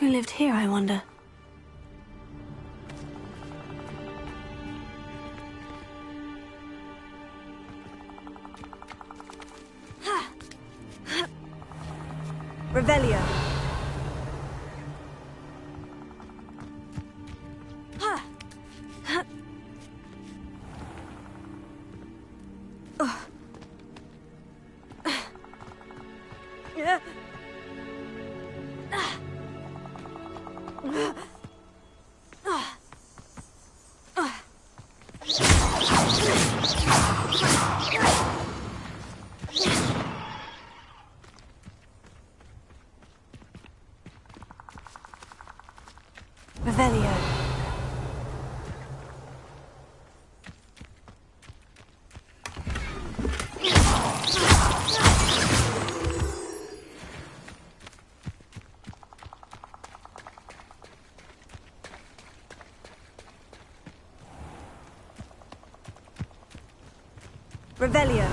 Who lived here, I wonder? Revelio. Revelio. Revelio.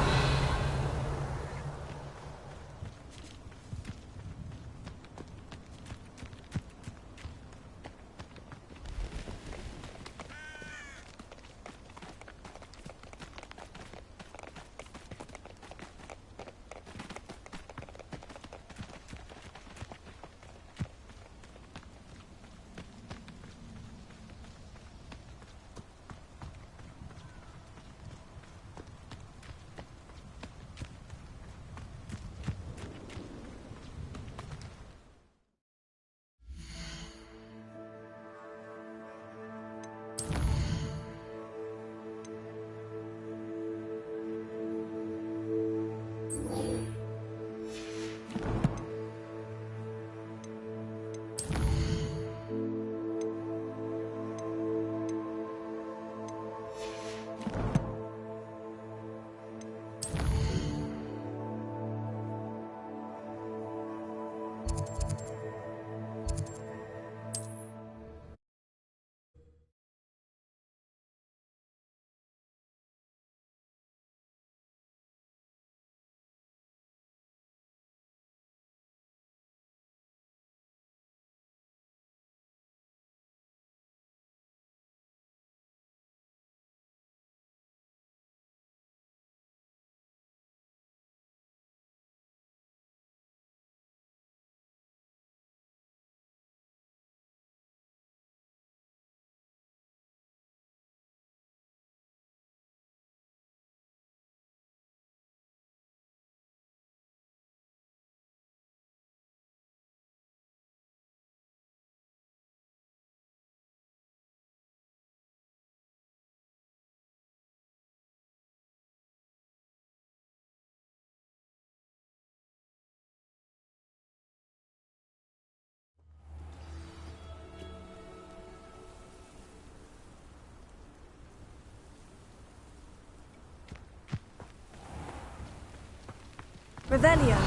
Revelio.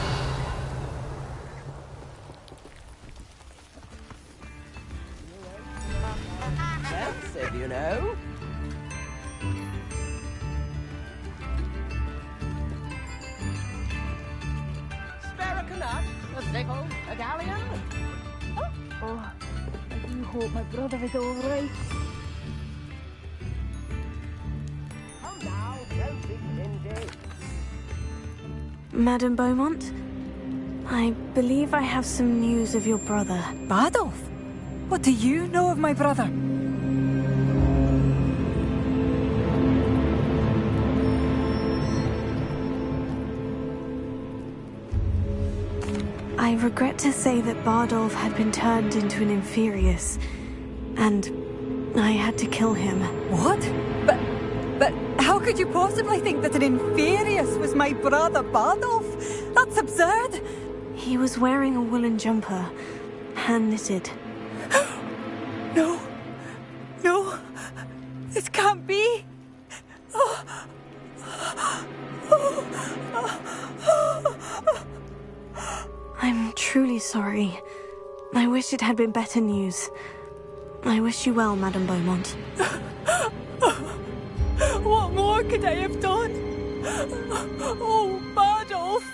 Expensive, you know. Spare a canuck, a ziggle, a galleon. Oh, I do hope my brother is all right. Come now, don't be stingy. Madame Beaumont? I believe I have some news of your brother. Bardolph? What do you know of my brother? I regret to say that Bardolph had been turned into an Inferius, and I had to kill him. What? But how could you possibly think that an Inferius was my brother Bardolph? That's absurd! He was wearing a woolen jumper, hand-knitted. No. No. This can't be. I'm truly sorry. I wish it had been better news. I wish you well, Madame Beaumont. What more could I have done? Oh, Bardolph!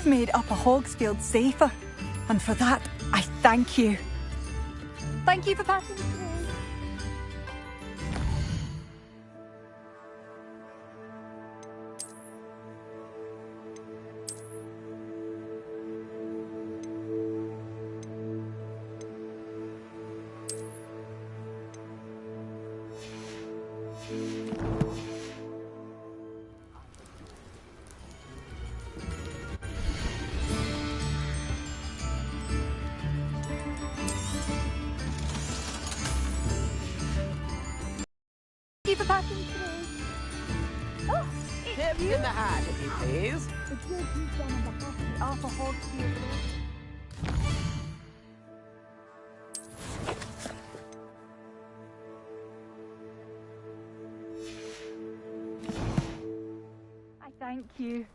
You've made Upper Hogsfield safer, and for that, I thank you. Thank you for passing me through. Thank you for passing through. Oh, it's Tips you. in the hat, if you please. The good you've done on behalf of the Upper Hogsfield Road. I thank you.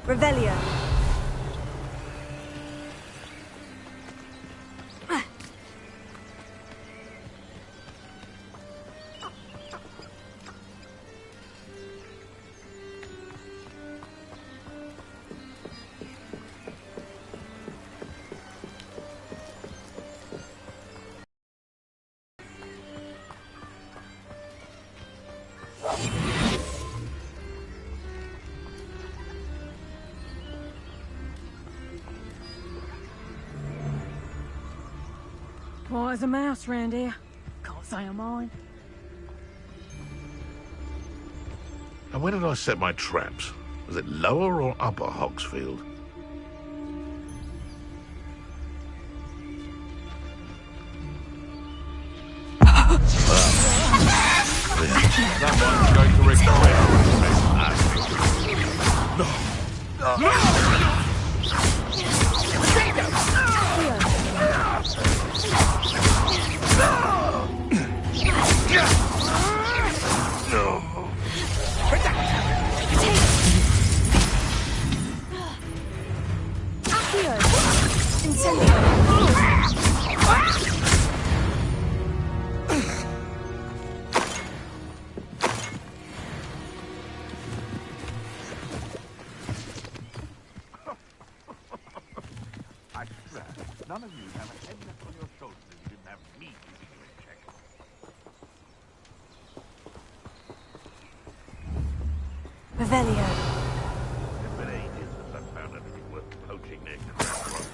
Revelio. Quiet as a mouse round here. Can't say I'm mine. And where did I set my traps? Was it lower or upper Hogsfield? Someone's going to regret none of you have a head left on your shoulders if you didn't have me keeping you in check. Revelio. It's been ages since I've found anything worth poaching near Crackrock.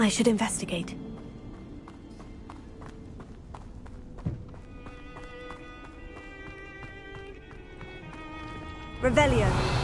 I should investigate. Revelio.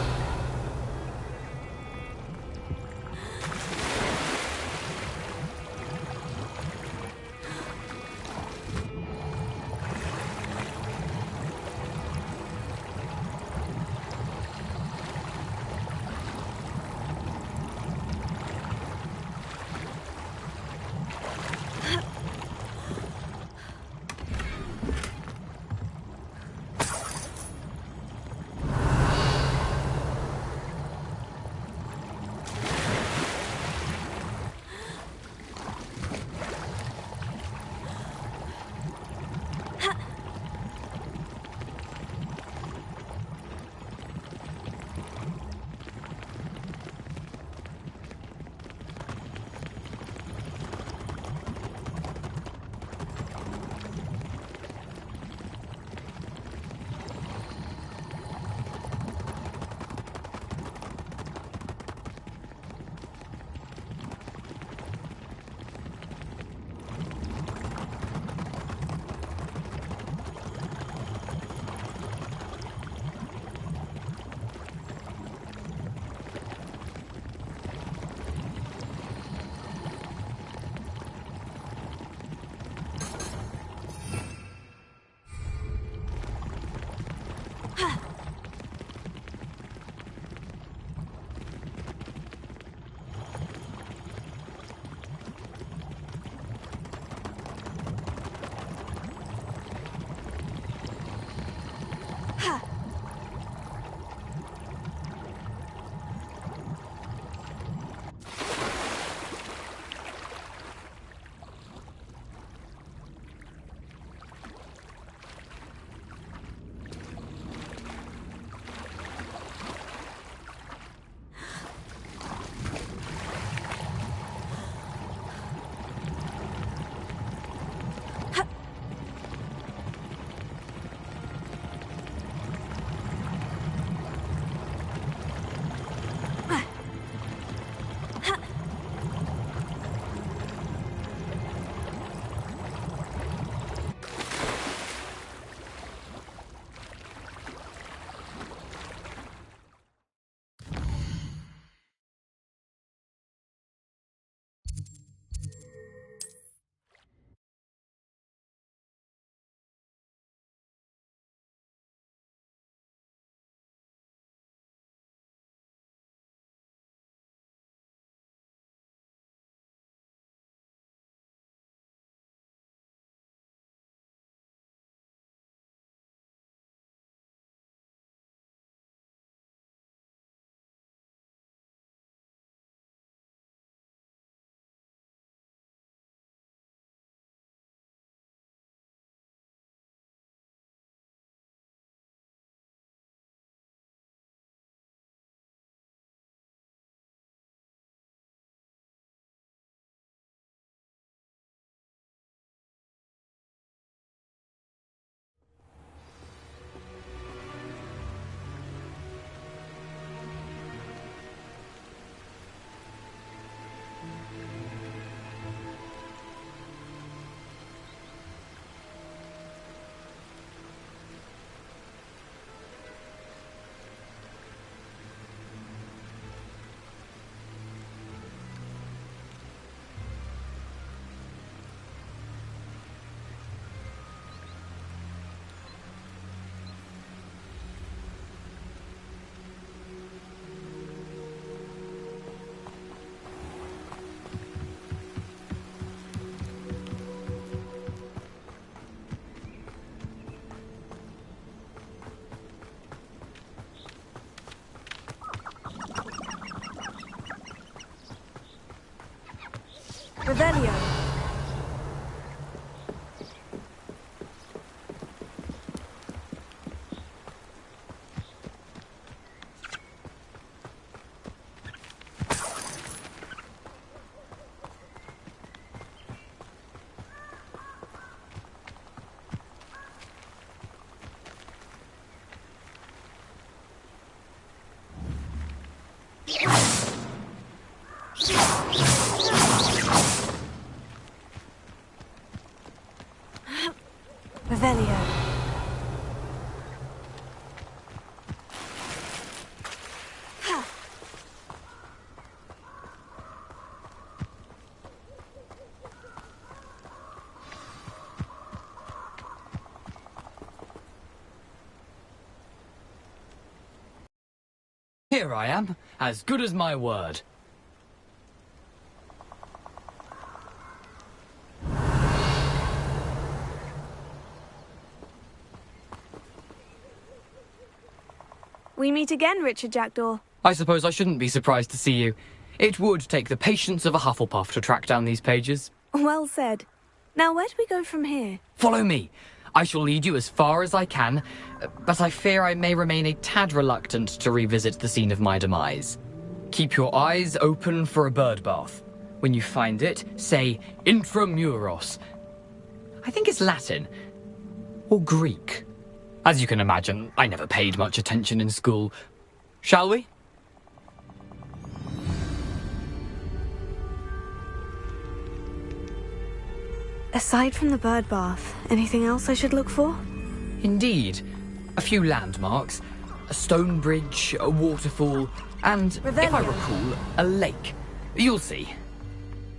Revelio. Revelio. Here I am, as good as my word. We meet again, Richard Jackdaw. I suppose I shouldn't be surprised to see you. It would take the patience of a Hufflepuff to track down these pages. Well said. Now, where do we go from here? Follow me. I shall lead you as far as I can, but I fear I may remain a tad reluctant to revisit the scene of my demise. Keep your eyes open for a bird bath. When you find it, say intramuros. I think it's Latin. Or Greek. As you can imagine, I never paid much attention in school. Shall we? Aside from the bird bath, anything else I should look for? Indeed. A few landmarks, a stone bridge, a waterfall, and, if I recall, a lake. You'll see.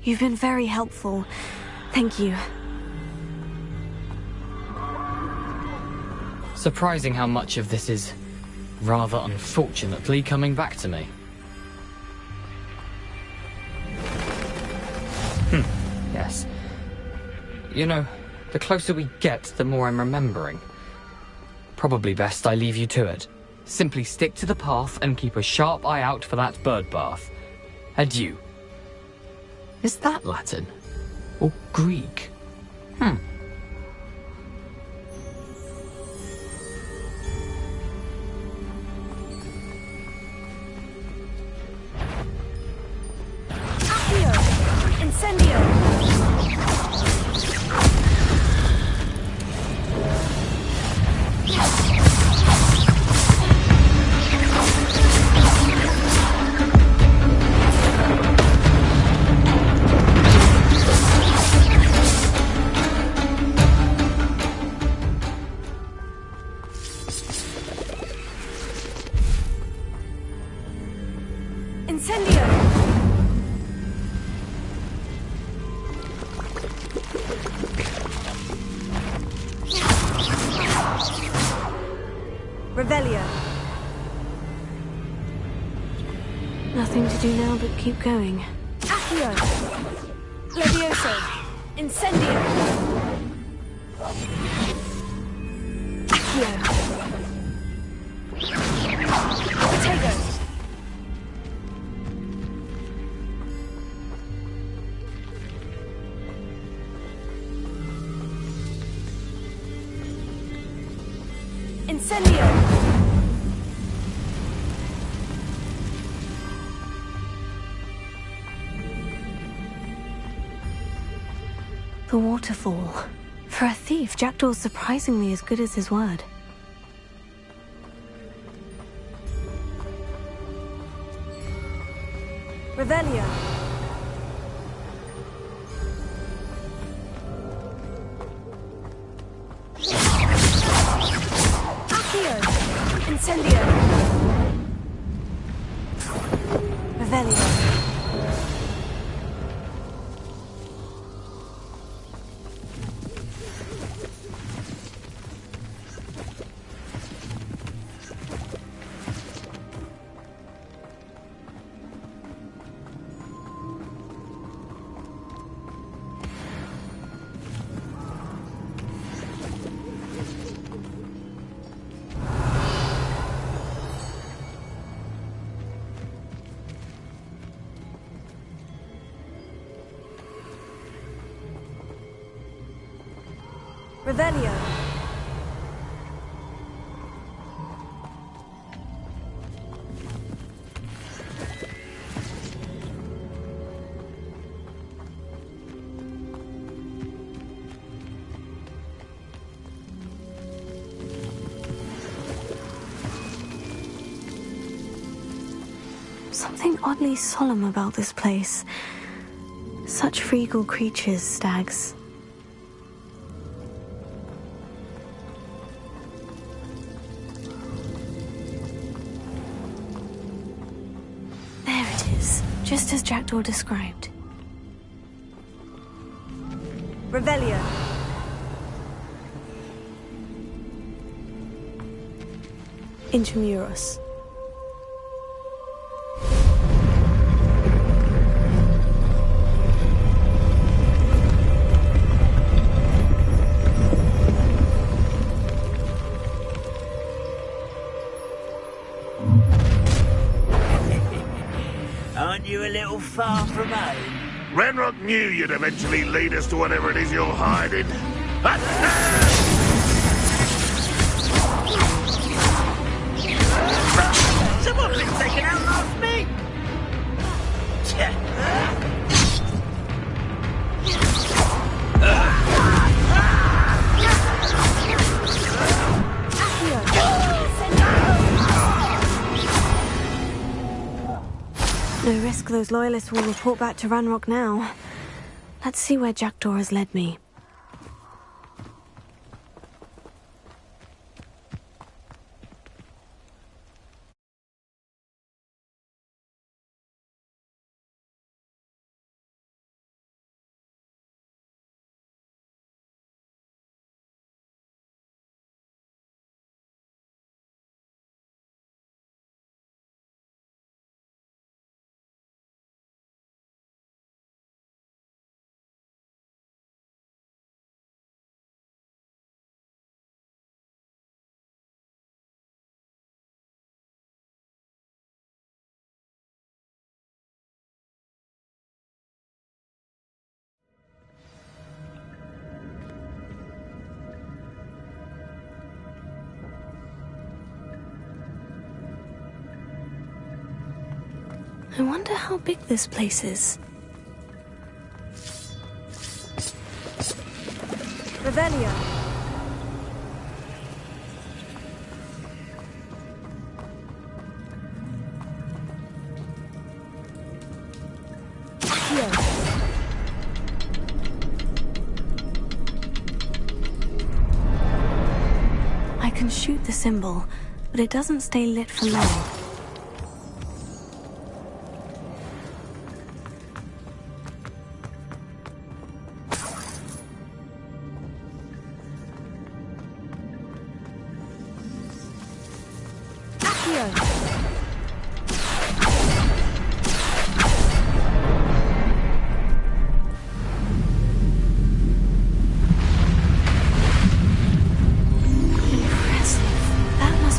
You've been very helpful. Thank you. Surprising how much of this is, rather unfortunately, coming back to me. Yes. You know, the closer we get, the more I'm remembering. Probably best I leave you to it. Simply stick to the path and keep a sharp eye out for that bird bath. Adieu. Is that Latin? Or Greek? Incendio! Revelio. Nothing to do now but keep going. Accio! Levioso! Incendio! Accio! Potato! Incendio! The waterfall. For a thief, Jackdaw's surprisingly as good as his word. Revelio. Accio. Incendio. Revelio. Revelio. Something oddly solemn about this place. Such regal creatures, stags. just as Jackdaw described. Revelio. Intramuros. Aren't you a little far from home? Ranrock knew you'd eventually lead us to whatever it is you're hiding. Someone's been taken out last week! No risk those loyalists will report back to Ranrock now. Let's see where Jackdaw has led me. I wonder how big this place is. Revelio. I can shoot the symbol, but it doesn't stay lit for long.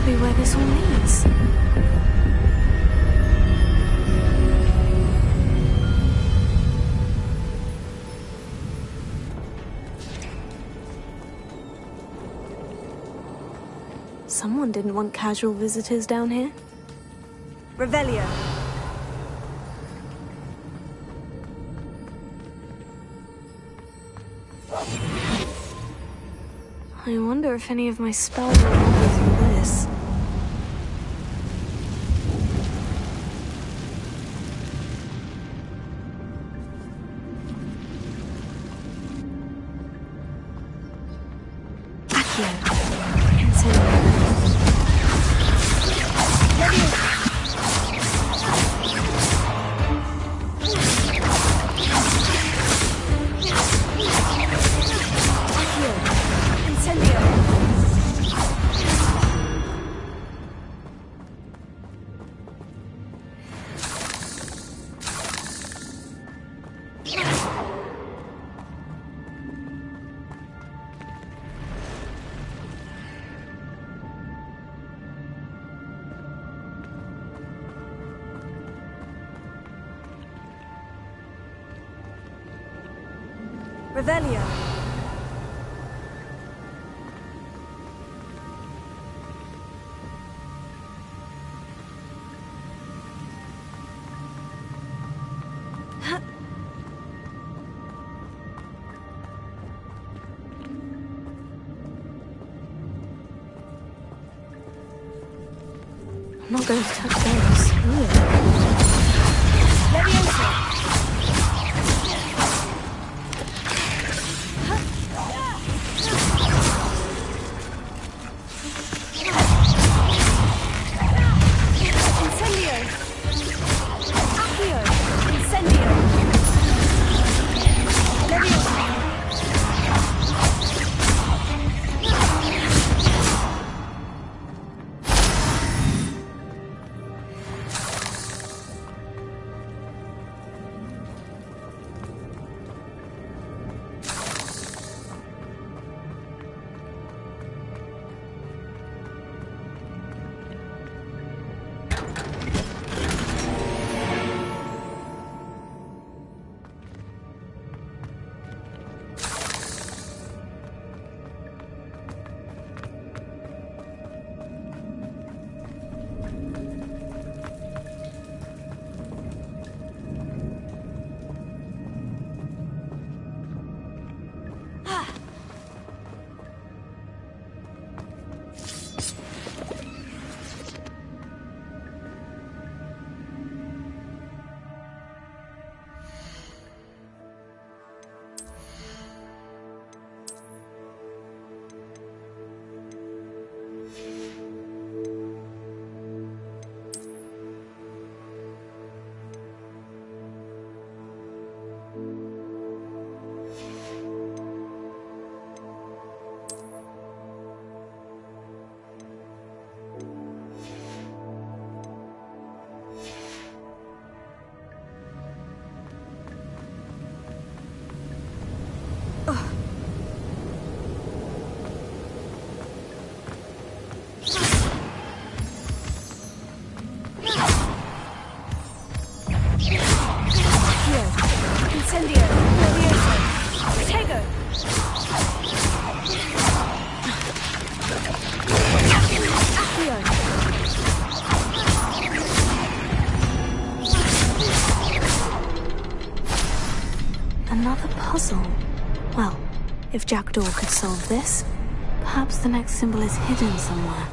Where this all leads. Someone didn't want casual visitors down here. Revelio. I wonder if any of my spells will help me through this. Revelio. I'm not going to touch those. Well, if Jackdaw could solve this, perhaps the next symbol is hidden somewhere.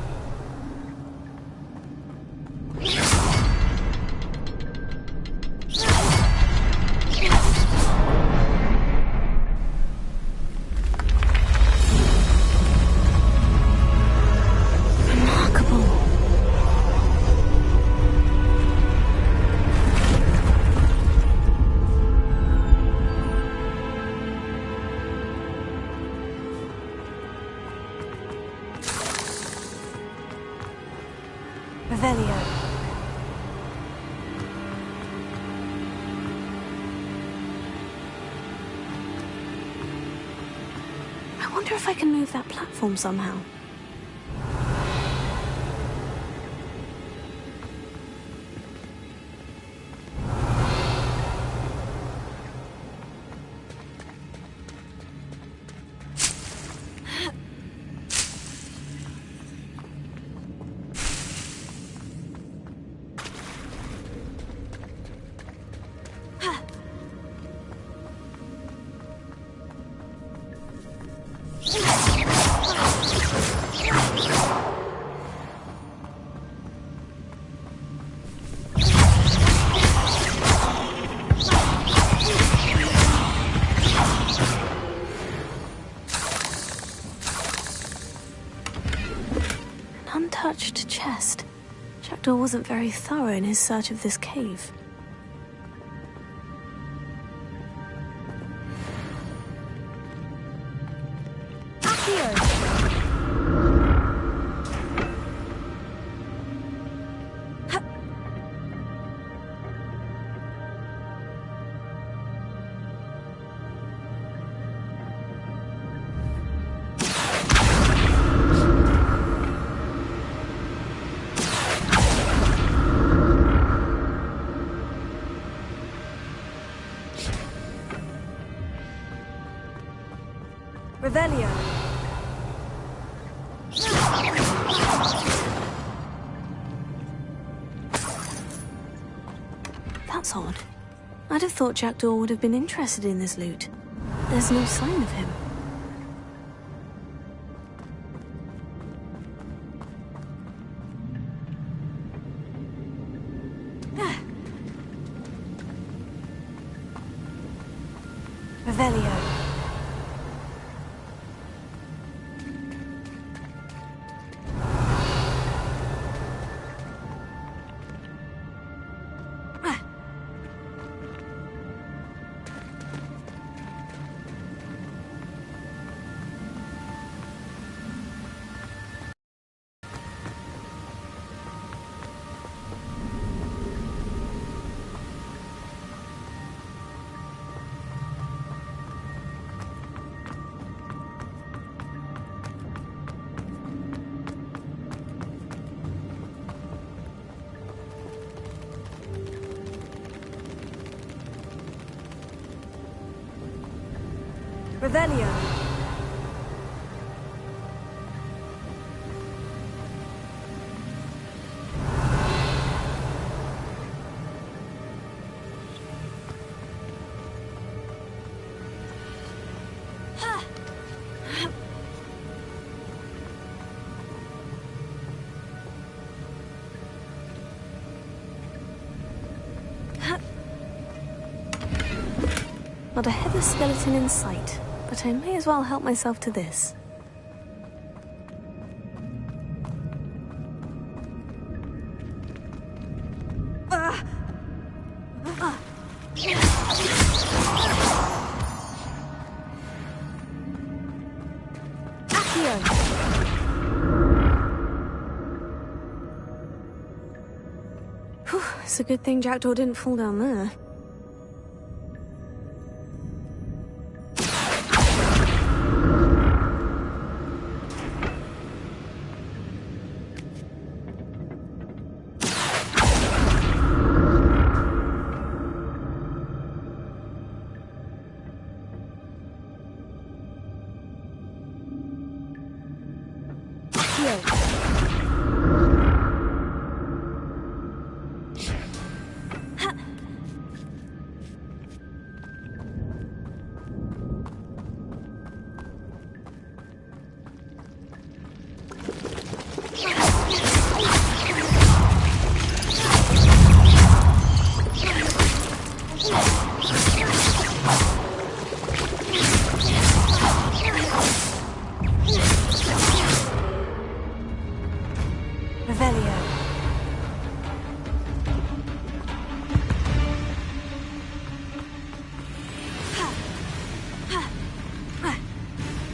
Revelio. I wonder if I can move that platform somehow. Untouched chest. Jackdaw wasn't very thorough in his search of this cave. Revelio. That's odd. I'd have thought Jackdaw would have been interested in this loot. There's no sign of him. Revelio. Revelio. Not a headless skeleton in sight, but I may as well help myself to this. Whew, it's a good thing Jackdaw didn't fall down there.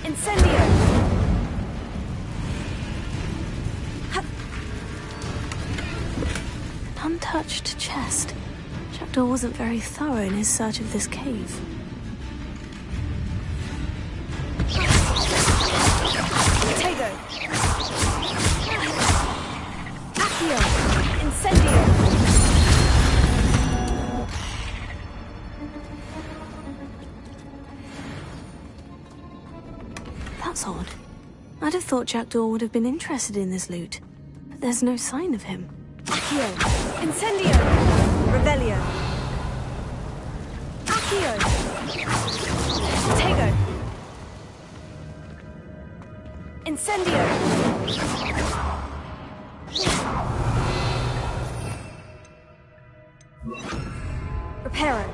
Incendio! An untouched chest. Jackdaw wasn't very thorough in his search of this cave. Potato! Accio! Incendio! That's odd. I'd have thought Jackdaw would have been interested in this loot, but there's no sign of him. Accio! Incendio! Revelio! Accio! Tego! Incendio! Reparo!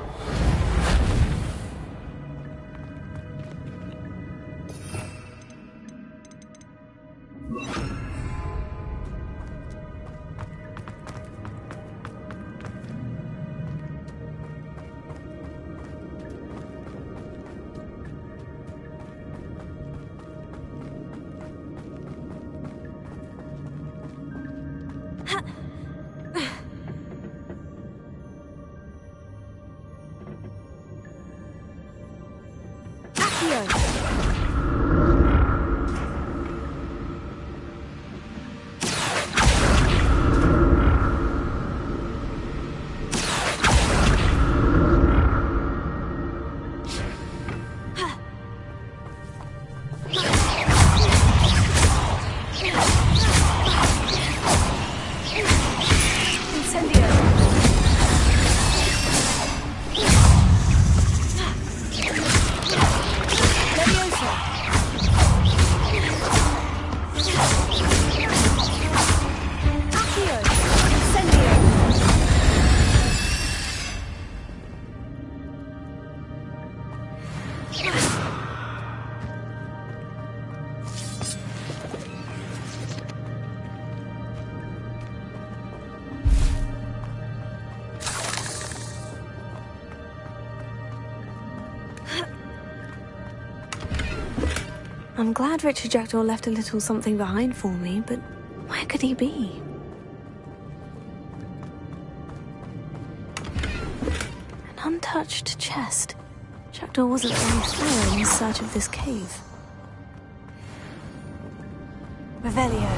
I'm glad Richard Jackdaw left a little something behind for me, but where could he be? An untouched chest. Jackdaw wasn't very thorough in his search of this cave. Revelio.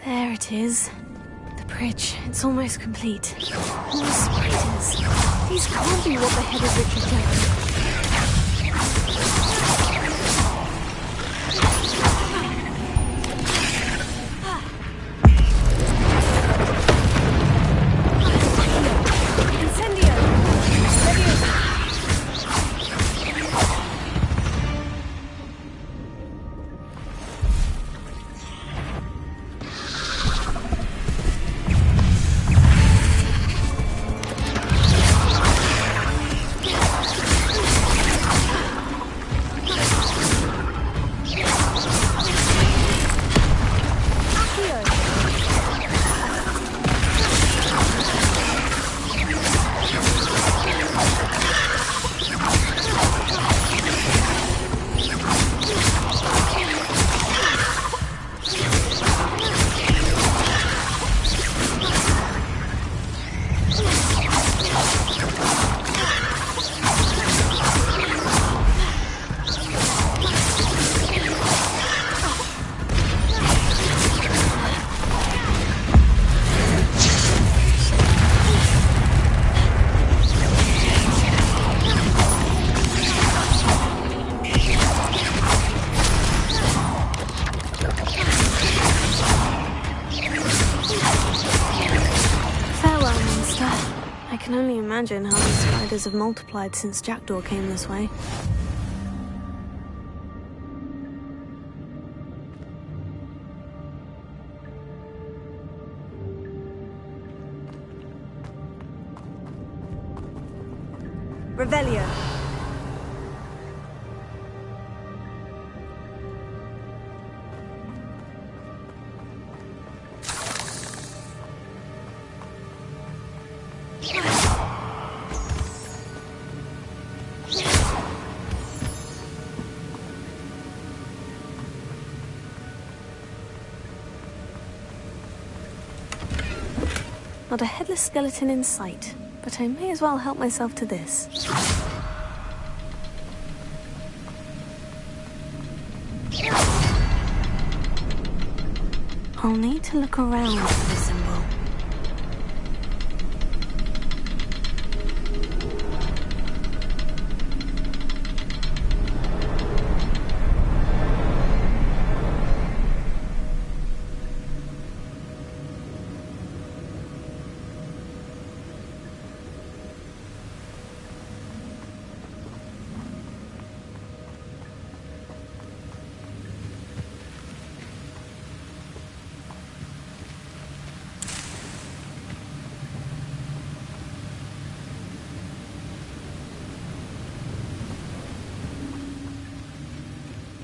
There it is. The bridge. It's almost complete. More spiders. These can't be what the head of Richard Jackdaw. I can only imagine how the spiders have multiplied since Jackdaw came this way. Revelio. Not a headless skeleton in sight, but I may as well help myself to this. I'll need to look around for the symbol.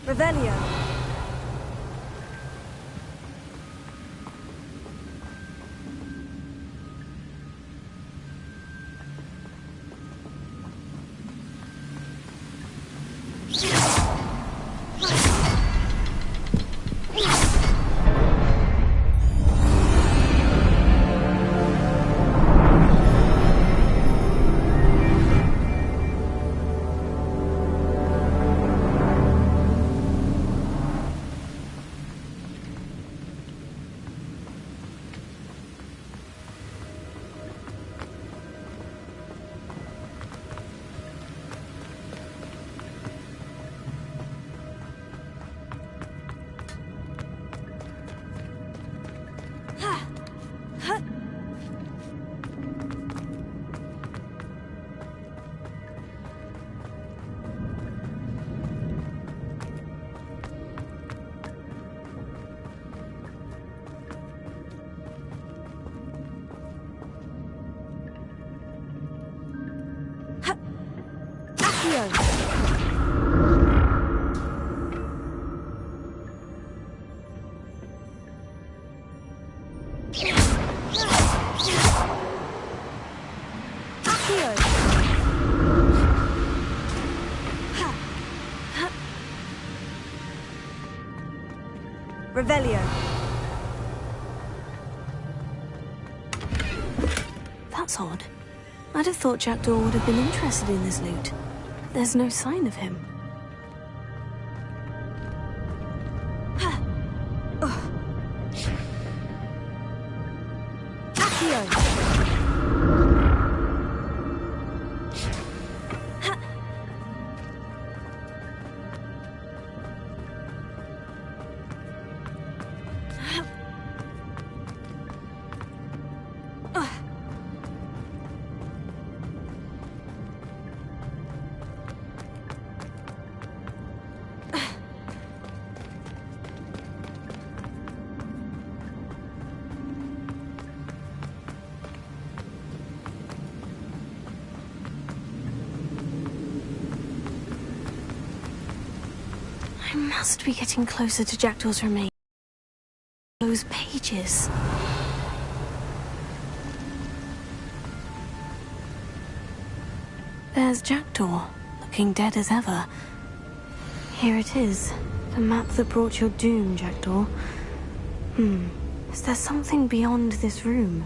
Revelio. Revelio. That's odd. I'd have thought Jackdaw would have been interested in this loot. There's no sign of him. I must be getting closer to Jackdaw's remains. Those pages. There's Jackdaw, looking dead as ever. Here it is, the map that brought your doom, Jackdaw. Is there something beyond this room?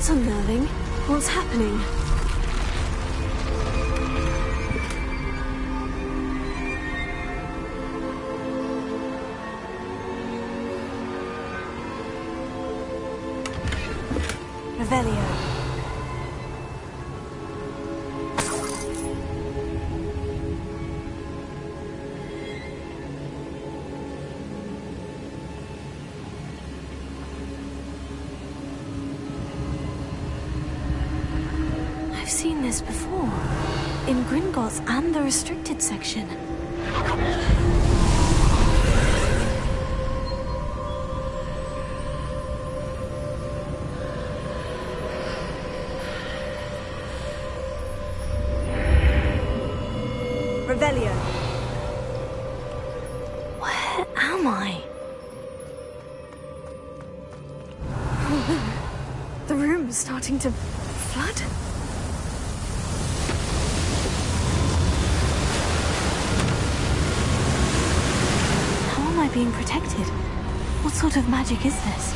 That's unnerving. What's happening? Revelio. I've seen this before. In Gringotts and the restricted section. Revelio. Where am I? Oh no. The room's starting to flood. How am I being protected? What sort of magic is this?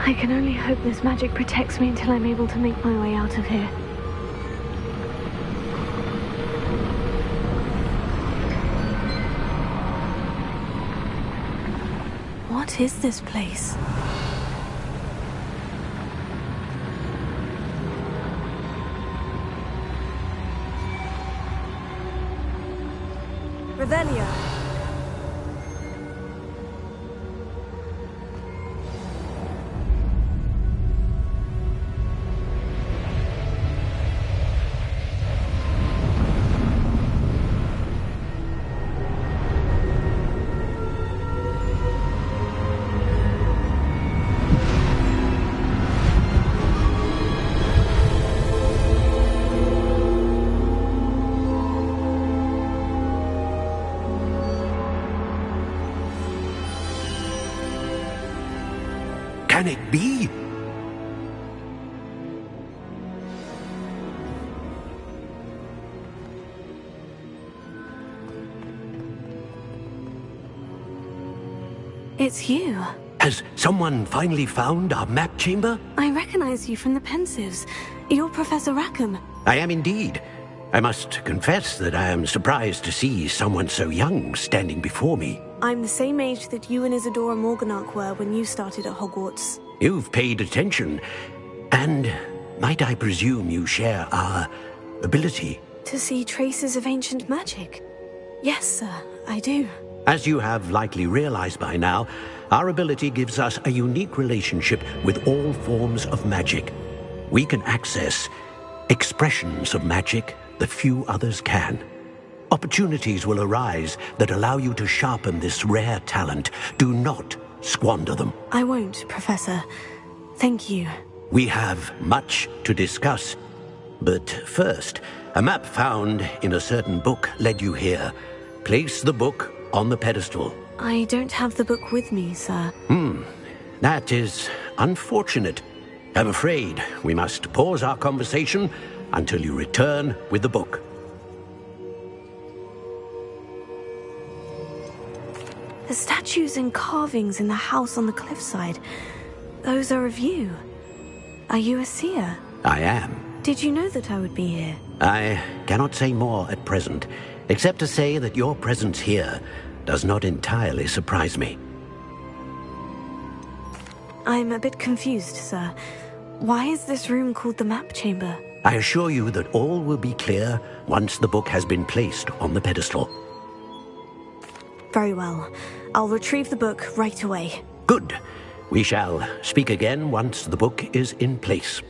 I can only hope this magic protects me until I'm able to make my way out of here. What is this place? Revelio. Can it be? It's you. Has someone finally found our map chamber? I recognize you from the Pensives. You're Professor Rackham. I am indeed. I must confess that I am surprised to see someone so young standing before me. I'm the same age that you and Isadora Morganach were when you started at Hogwarts. You've paid attention. And might I presume you share our ability? To see traces of ancient magic? Yes, sir, I do. As you have likely realized by now, our ability gives us a unique relationship with all forms of magic. We can access expressions of magic that few others can. Opportunities will arise that allow you to sharpen this rare talent. Do not squander them. I won't, Professor. Thank you. We have much to discuss. But first, a map found in a certain book led you here. Place the book on the pedestal. I don't have the book with me, sir. That is unfortunate. I'm afraid we must pause our conversation until you return with the book. The statues and carvings in the house on the cliffside, those are of you. Are you a seer? I am. Did you know that I would be here? I cannot say more at present, except to say that your presence here does not entirely surprise me. I'm a bit confused, sir. Why is this room called the map chamber? I assure you that all will be clear once the book has been placed on the pedestal. Very well. I'll retrieve the book right away. Good. We shall speak again once the book is in place.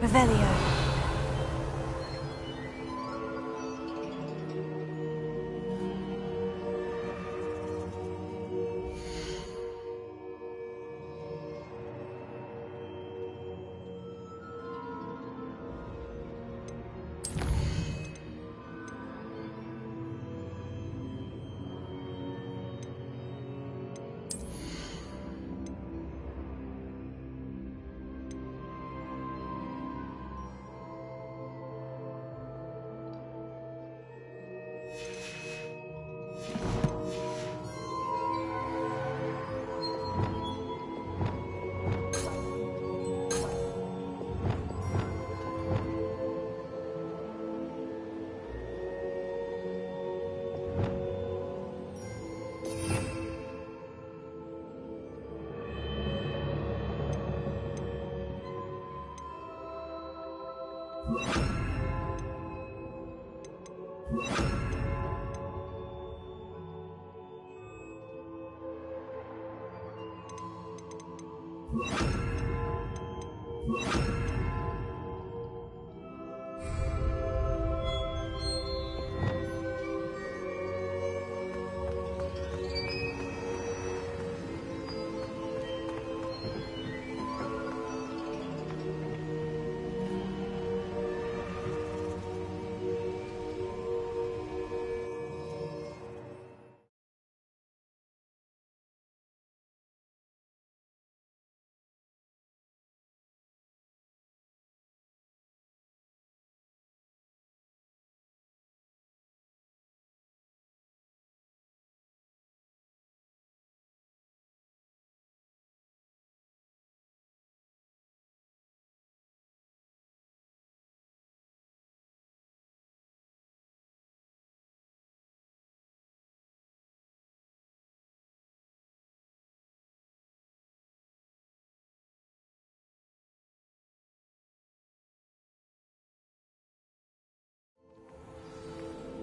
Revelio.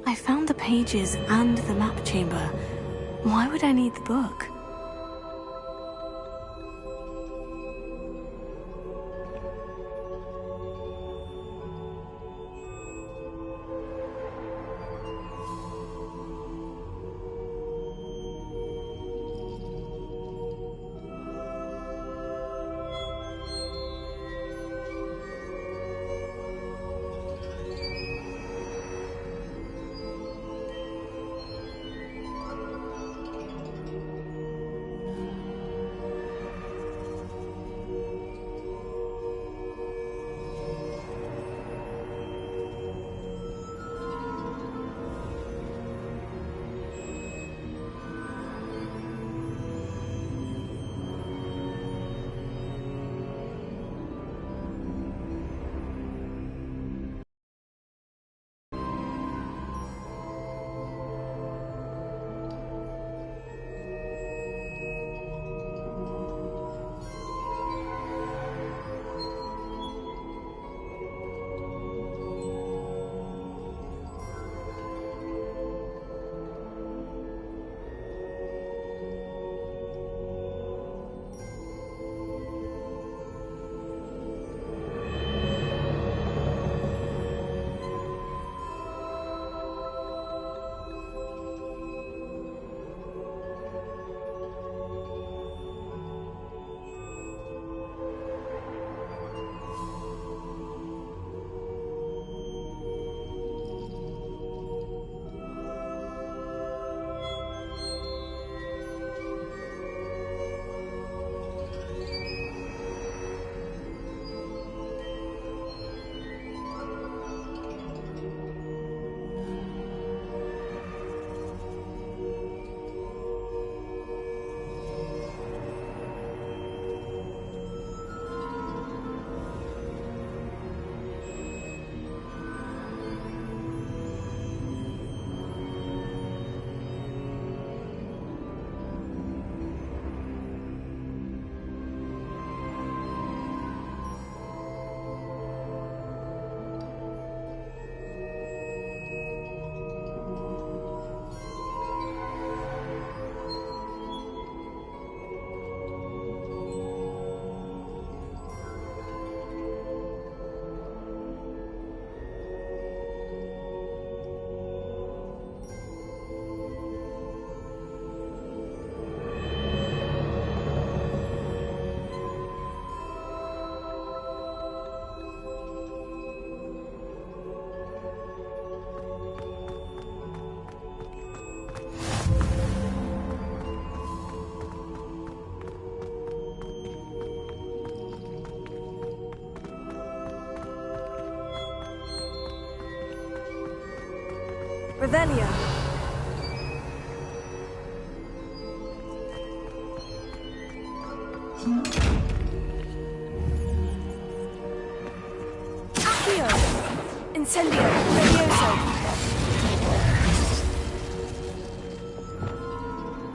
I found the pages and the map chamber. Why would I need the book? Revelio. Accio. Incendio. Levioso.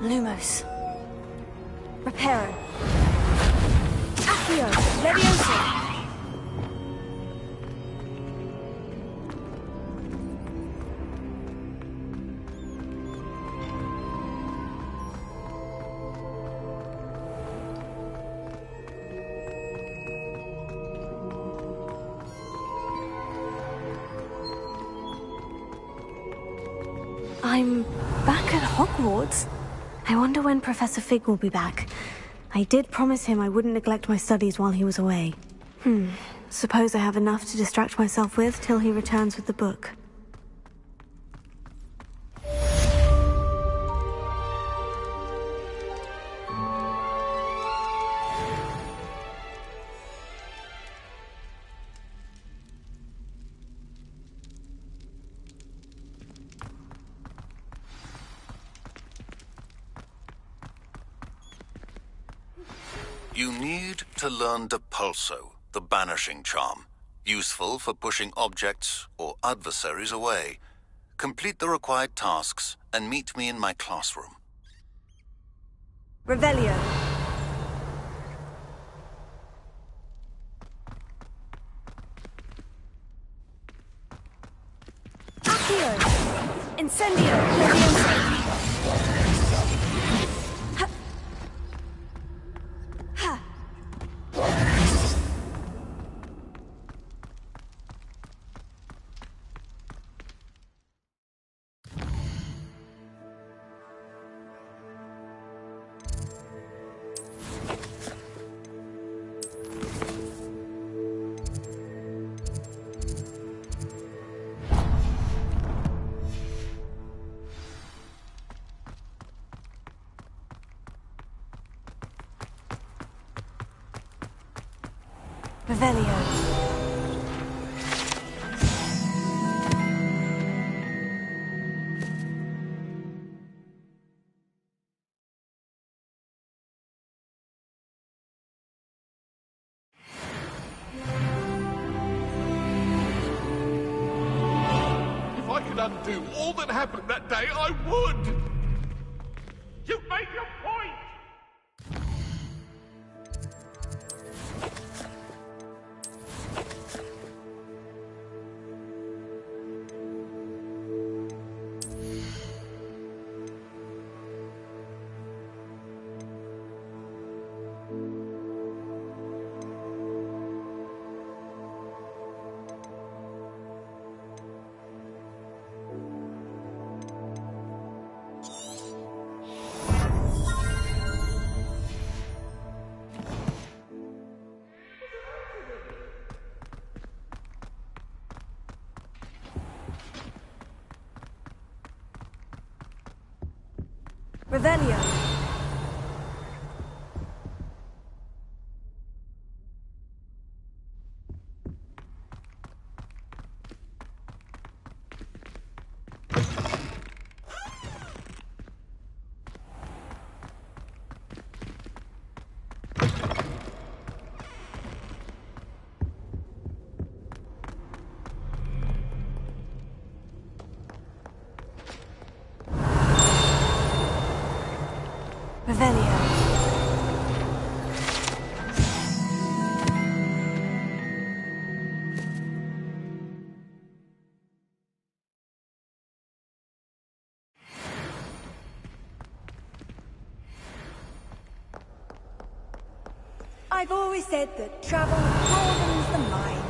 Lumos. Reparo. Accio. Levioso. I'm back at Hogwarts. I wonder when Professor Fig will be back. I did promise him I wouldn't neglect my studies while he was away. Suppose I have enough to distract myself with till he returns with the book. You need to learn Depulso, the banishing charm, useful for pushing objects or adversaries away. Complete the required tasks and meet me in my classroom. Revelio. Accio. Incendio. Levioso. Revelio. If I could undo all that happened that day, I would! You've made your point! Revelio. Revelio. I've always said that travel broadens the mind.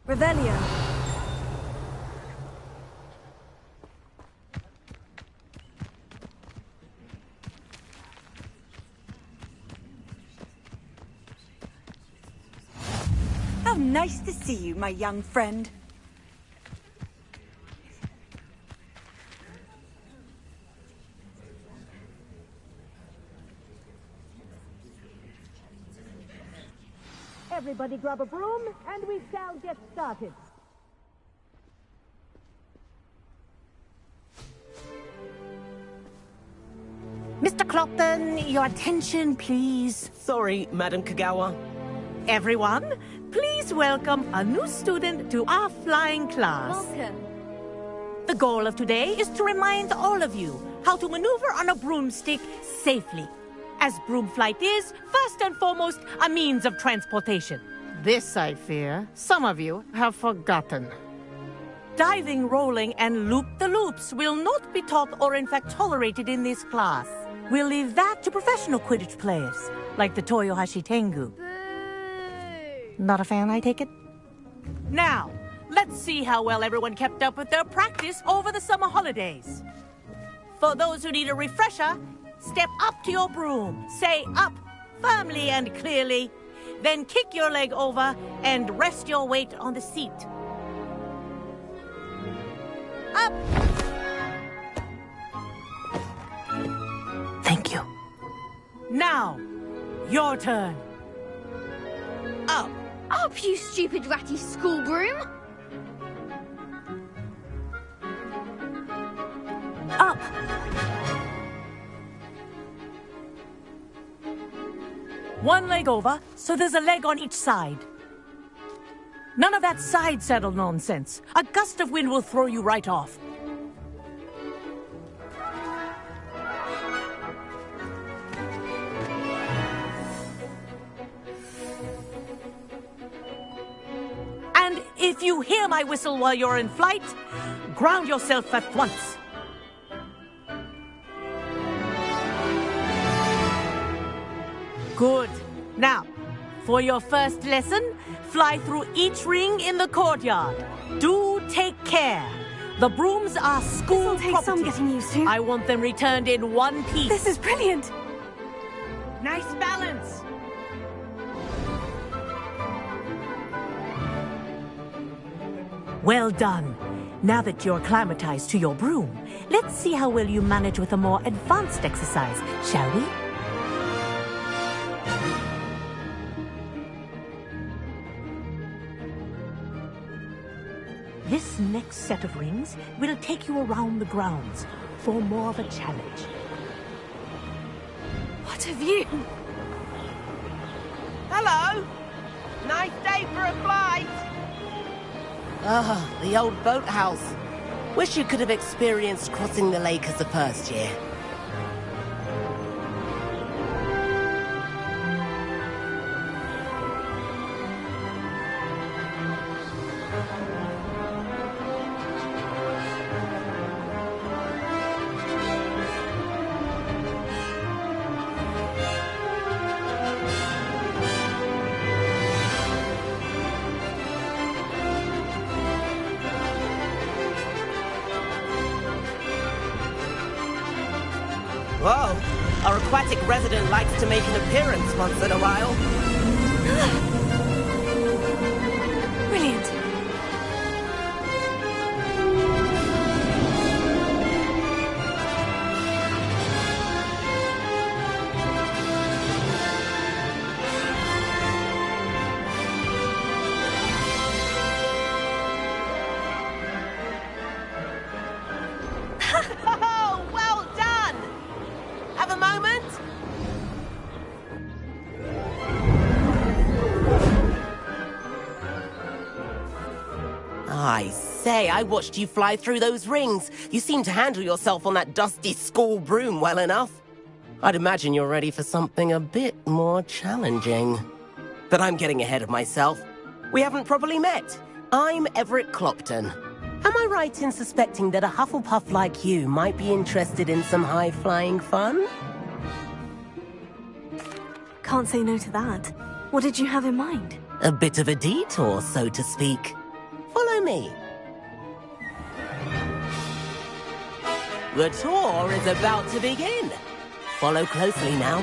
Revelio. How nice to see you, my young friend. Everybody grab a broom, and we shall get started. Mr. Clopton, your attention, please. Sorry, Madam Kagawa. Everyone, please welcome a new student to our flying class. Welcome. The goal of today is to remind all of you how to maneuver on a broomstick safely, as broom flight is, first and foremost, a means of transportation. This, I fear, some of you have forgotten. Diving, rolling, and loop-the-loops will not be taught or in fact tolerated in this class. We'll leave that to professional Quidditch players, like the Toyohashi Tengu. Not a fan, I take it? Now, let's see how well everyone kept up with their practice over the summer holidays. For those who need a refresher, step up to your broom, say up, firmly and clearly, then kick your leg over and rest your weight on the seat. Up! Thank you. Now, your turn. Up. Up, you stupid ratty school broom! Up. One leg over, so there's a leg on each side. None of that side saddle nonsense. A gust of wind will throw you right off. And if you hear my whistle while you're in flight, ground yourself at once. Good. Now, for your first lesson, fly through each ring in the courtyard. Do take care. The brooms are school This'll take property. some getting used to. I want them returned in one piece. This is brilliant. Nice balance. Well done. Now that you're acclimatized to your broom, let's see how well you manage with a more advanced exercise, shall we? This next set of rings will take you around the grounds for more of a challenge. What a view. Hello! Nice day for a flight! Ah, the old boathouse. Wish you could have experienced crossing the lake as a first year. Whoa, our aquatic resident likes to make an appearance once in a while. Brilliant. Oh, well done! Have a moment? I say, I watched you fly through those rings. You seem to handle yourself on that dusty school broom well enough. I'd imagine you're ready for something a bit more challenging. But I'm getting ahead of myself. We haven't properly met. I'm Everett Clopton. Am I right in suspecting that a Hufflepuff like you might be interested in some high-flying fun? Can't say no to that. What did you have in mind? A bit of a detour, so to speak. me. The tour is about to begin. Follow closely now.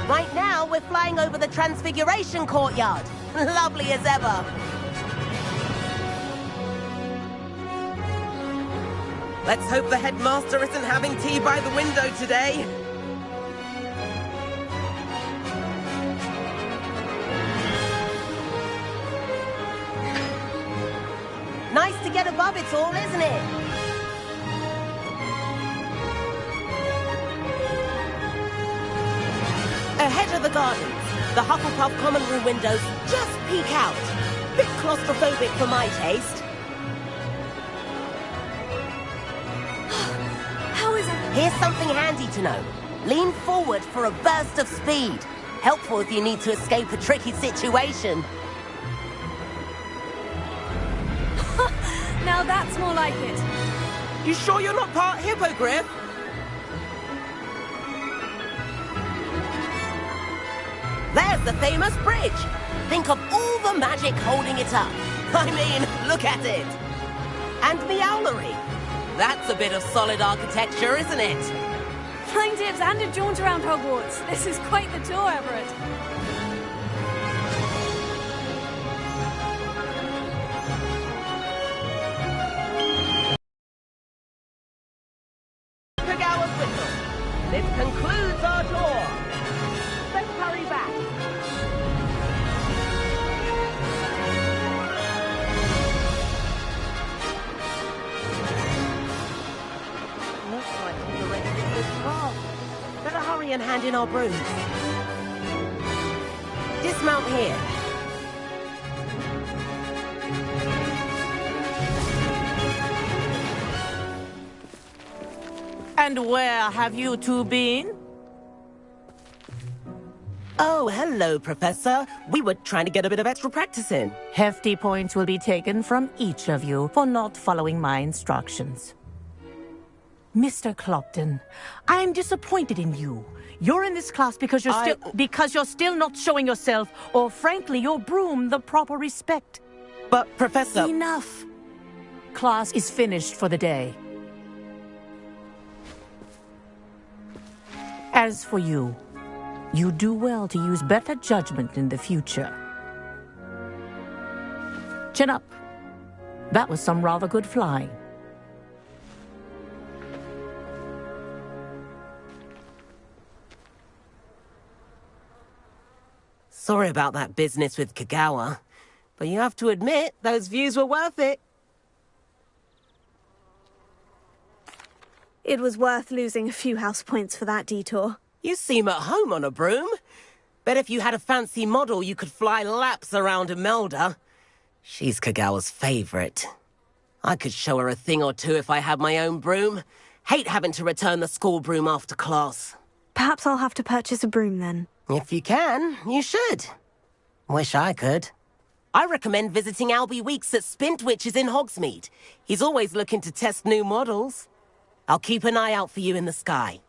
Right now, we're flying over the Transfiguration Courtyard. Lovely as ever. Let's hope the headmaster isn't having tea by the window today. Nice to get above it all, isn't it? Ahead of the gardens, the Hufflepuff common room windows just peek out. Bit claustrophobic for my taste. How is it? Here's something handy to know. Lean forward for a burst of speed. Helpful if you need to escape a tricky situation. Now that's more like it. You sure you're not part hippogriff? There's the famous bridge. Think of all the magic holding it up. I mean, look at it. And Meowlery. That's a bit of solid architecture, isn't it? Flying tips and a jaunt around Hogwarts. This is quite the tour, Everett. Kagawa's whistle. This concludes our tour. Let's hurry back. Looks like we're ready for this car. Better hurry and hand in our brooms. Dismount here. And where have you two been? Oh, hello, Professor. We were trying to get a bit of extra practice in. Hefty points will be taken from each of you for not following my instructions. Mr. Clopton, I'm disappointed in you. You're in this class because you're still not showing yourself, or frankly, your broom, the proper respect. But, Professor... Enough. Class is finished for the day. As for you, you do well to use better judgment in the future. Chin up. That was some rather good flying. Sorry about that business with Kagawa, but you have to admit, those views were worth it. It was worth losing a few house points for that detour. You seem at home on a broom. Bet if you had a fancy model, you could fly laps around Imelda. She's Kagawa's favorite. I could show her a thing or two if I had my own broom. Hate having to return the school broom after class. Perhaps I'll have to purchase a broom then. If you can, you should. Wish I could. I recommend visiting Albie Weeks at Spintwitches in Hogsmeade. He's always looking to test new models. I'll keep an eye out for you in the sky.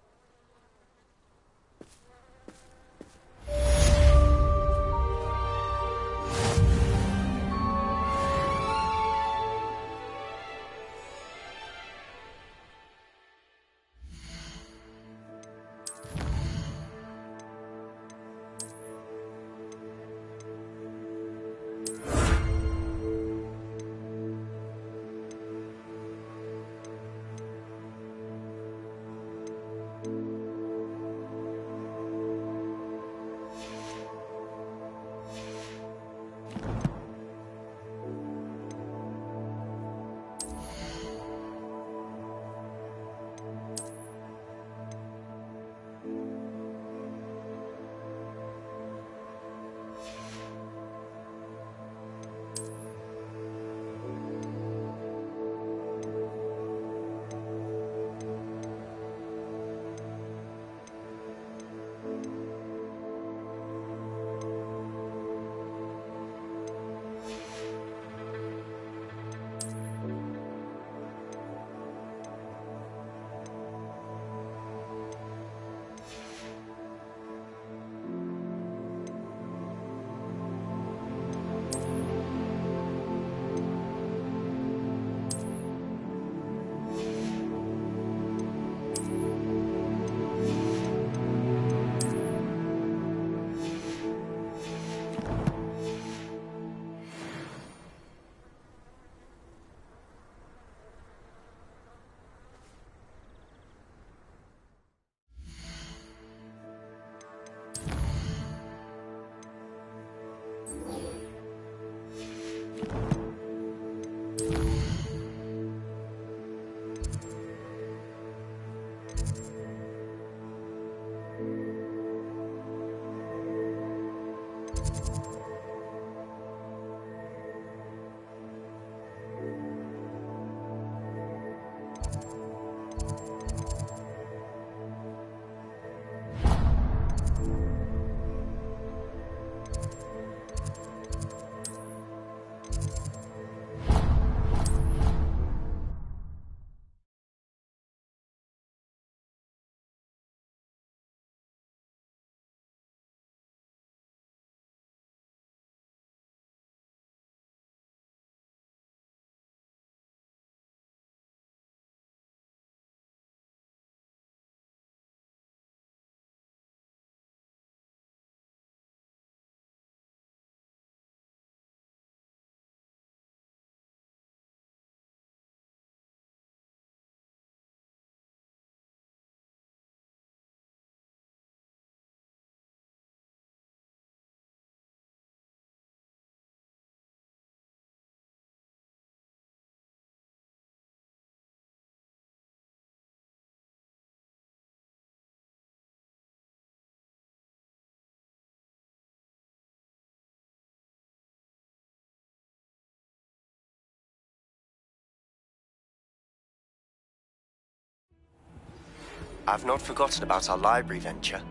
I've not forgotten about our library venture.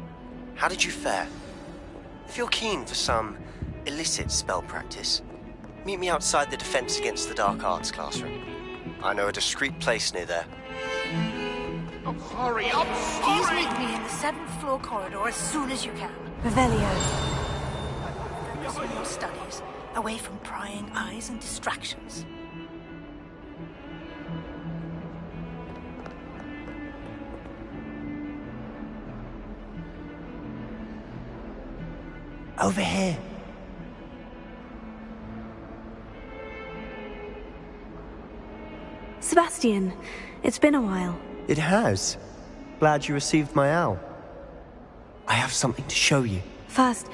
How did you fare? If you're keen for some illicit spell practice, meet me outside the Defense Against the Dark Arts classroom. I know a discreet place near there. I'm sorry. Please meet me in the 7th floor corridor as soon as you can. Revelio. Focus on your studies, away from prying eyes and distractions. Over here. Sebastian, it's been a while. It has. Glad you received my owl. I have something to show you. First,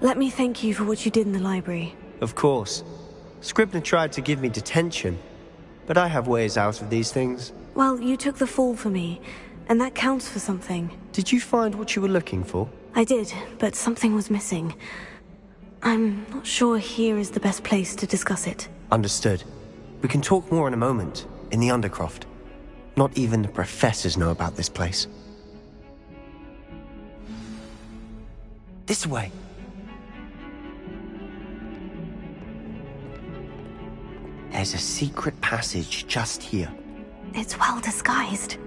let me thank you for what you did in the library. Of course. Scribner tried to give me detention, but I have ways out of these things. Well, you took the fall for me, and that counts for something. Did you find what you were looking for? I did, but something was missing. I'm not sure here is the best place to discuss it. Understood. We can talk more in a moment, in the Undercroft. Not even the professors know about this place. This way. There's a secret passage just here. It's well disguised.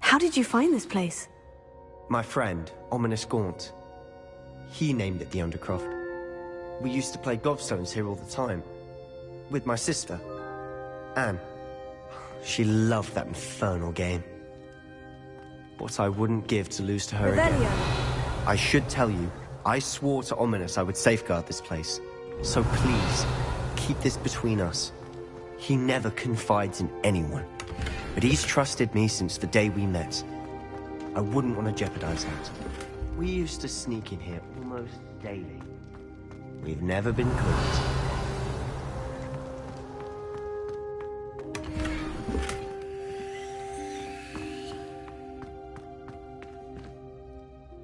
How did you find this place? My friend, Ominous Gaunt. He named it the Undercroft. We used to play gobstones here all the time. With my sister, Anne. She loved that infernal game. What I wouldn't give to lose to her again. I should tell you, I swore to Ominous I would safeguard this place. So please, keep this between us. He never confides in anyone. But he's trusted me since the day we met. I wouldn't want to jeopardize that. We used to sneak in here almost daily. We've never been caught.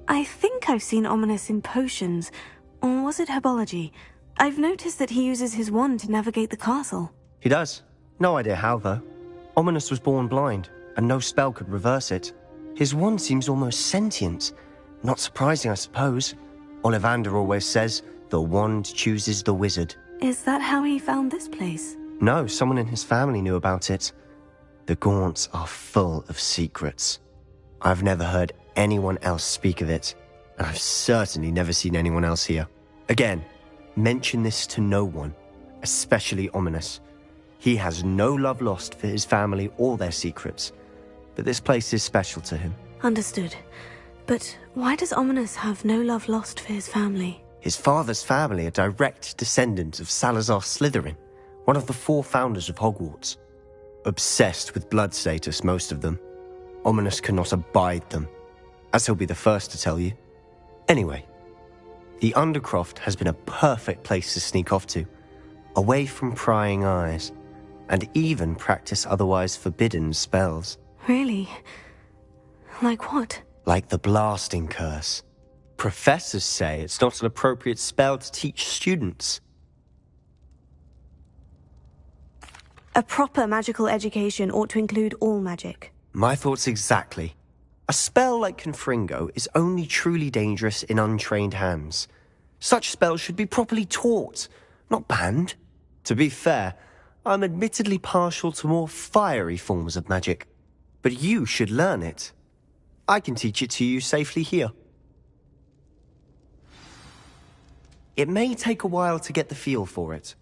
I think I've seen Ominous in potions. Or was it herbology? I've noticed that he uses his wand to navigate the castle. He does. No idea how, though. Ominous was born blind, and no spell could reverse it. His wand seems almost sentient. Not surprising, I suppose. Ollivander always says, the wand chooses the wizard. Is that how he found this place? No, someone in his family knew about it. The Gaunts are full of secrets. I've never heard anyone else speak of it, and I've certainly never seen anyone else here. Again, mention this to no one, especially Ominous. He has no love lost for his family or their secrets, but this place is special to him. Understood. But why does Ominous have no love lost for his family? His father's family are direct descendants of Salazar Slytherin, one of the 4 founders of Hogwarts. Obsessed with blood status, most of them. Ominous cannot abide them, as he'll be the first to tell you. Anyway, the Undercroft has been a perfect place to sneak off to, away from prying eyes, and even practice otherwise forbidden spells. Really? Like what? Like the blasting curse. Professors say it's not an appropriate spell to teach students. A proper magical education ought to include all magic. My thoughts exactly. A spell like Confringo is only truly dangerous in untrained hands. Such spells should be properly taught, not banned. To be fair, I'm admittedly partial to more fiery forms of magic. But you should learn it. I can teach it to you safely here. It may take a while to get the feel for it.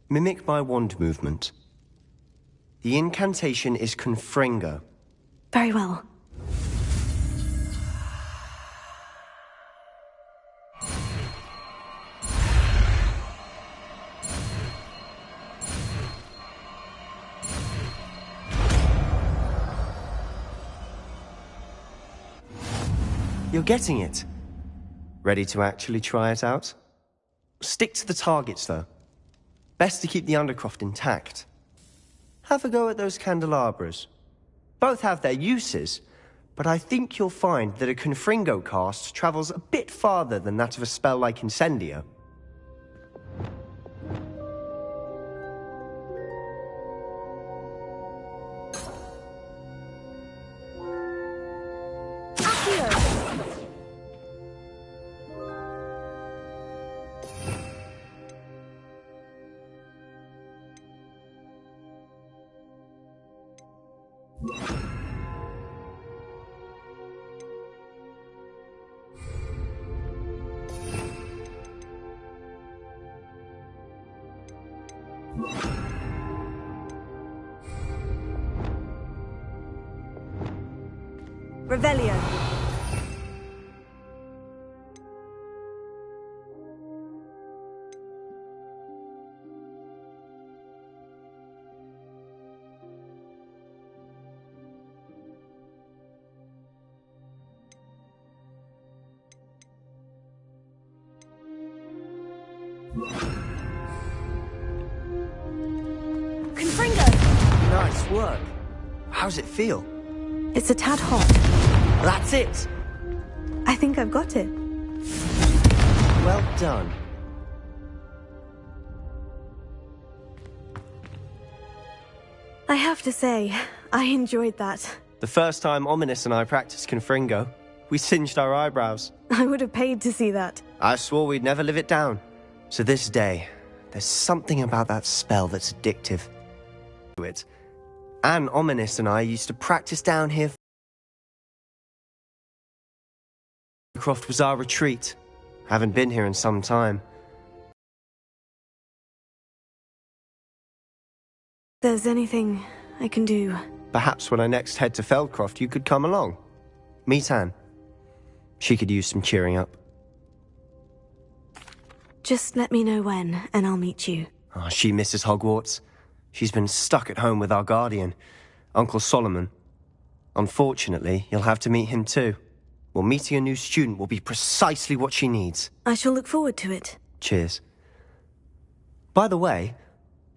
Mimic my wand movement. The incantation is Confringo. Very well. You're getting it. Ready to actually try it out? Stick to the targets, though. Best to keep the Undercroft intact. have a go at those candelabras. Both have their uses, but I think you'll find that a Confringo cast travels a bit farther than that of a spell like Incendio. Revelio. Confringo! Nice work. How's it feel? It's a tad hot. That's it! I think I've got it. Well done. I have to say, I enjoyed that. The first time Ominous and I practiced Confringo, we singed our eyebrows. I would have paid to see that. I swore we'd never live it down. So this day, there's something about that spell that's addictive. And Ominous and I used to practice down here. Croft was our retreat. Haven't been here in some time. If there's anything I can do. Perhaps when I next head to Feldcroft, you could come along. Meet Anne. She could use some cheering up. Just let me know when, and I'll meet you. Oh, she misses Hogwarts. She's been stuck at home with our guardian, Uncle Solomon. Unfortunately, you'll have to meet him too. Well, meeting a new student will be precisely what she needs. I shall look forward to it. Cheers. By the way,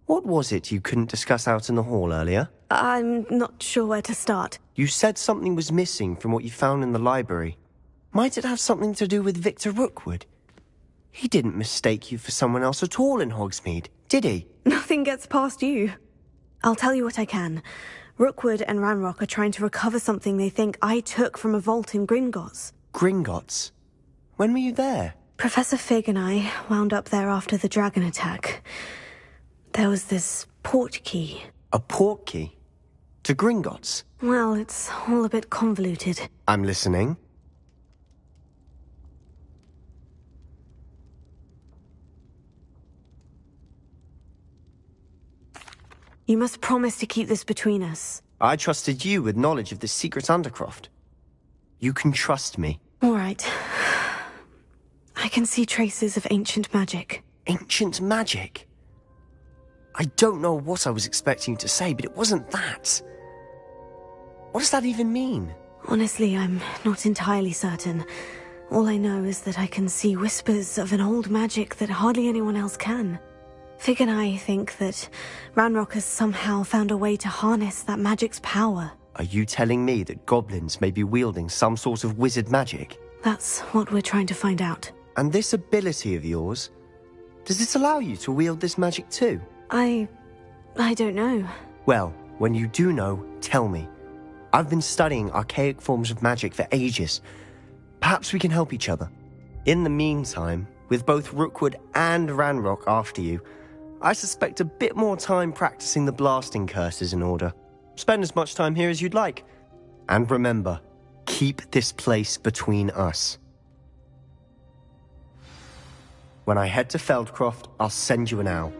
what was it you couldn't discuss out in the hall earlier? I'm not sure where to start. You said something was missing from what you found in the library. Might it have something to do with Victor Rookwood? He didn't mistake you for someone else at all in Hogsmeade, did he? Nothing gets past you. I'll tell you what I can. Rookwood and Ranrock are trying to recover something they think I took from a vault in Gringotts. Gringotts? When were you there? Professor Fig and I wound up there after the dragon attack. There was this port key. A port key? To Gringotts? Well, it's all a bit convoluted. I'm listening. You must promise to keep this between us. I trusted you with knowledge of this secret undercroft. You can trust me. All right. I can see traces of ancient magic. Ancient magic? I don't know what I was expecting you to say, but it wasn't that. What does that even mean? Honestly, I'm not entirely certain. All I know is that I can see whispers of an old magic that hardly anyone else can. Fig and I think that Ranrock has somehow found a way to harness that magic's power. Are you telling me that goblins may be wielding some sort of wizard magic? That's what we're trying to find out. And this ability of yours, does it allow you to wield this magic too? I don't know. Well, when you do know, tell me. I've been studying archaic forms of magic for ages. Perhaps we can help each other. In the meantime, with both Rookwood and Ranrock after you, I suspect a bit more time practicing the blasting curses in order. Spend as much time here as you'd like. And remember, keep this place between us. When I head to Feldcroft, I'll send you an owl.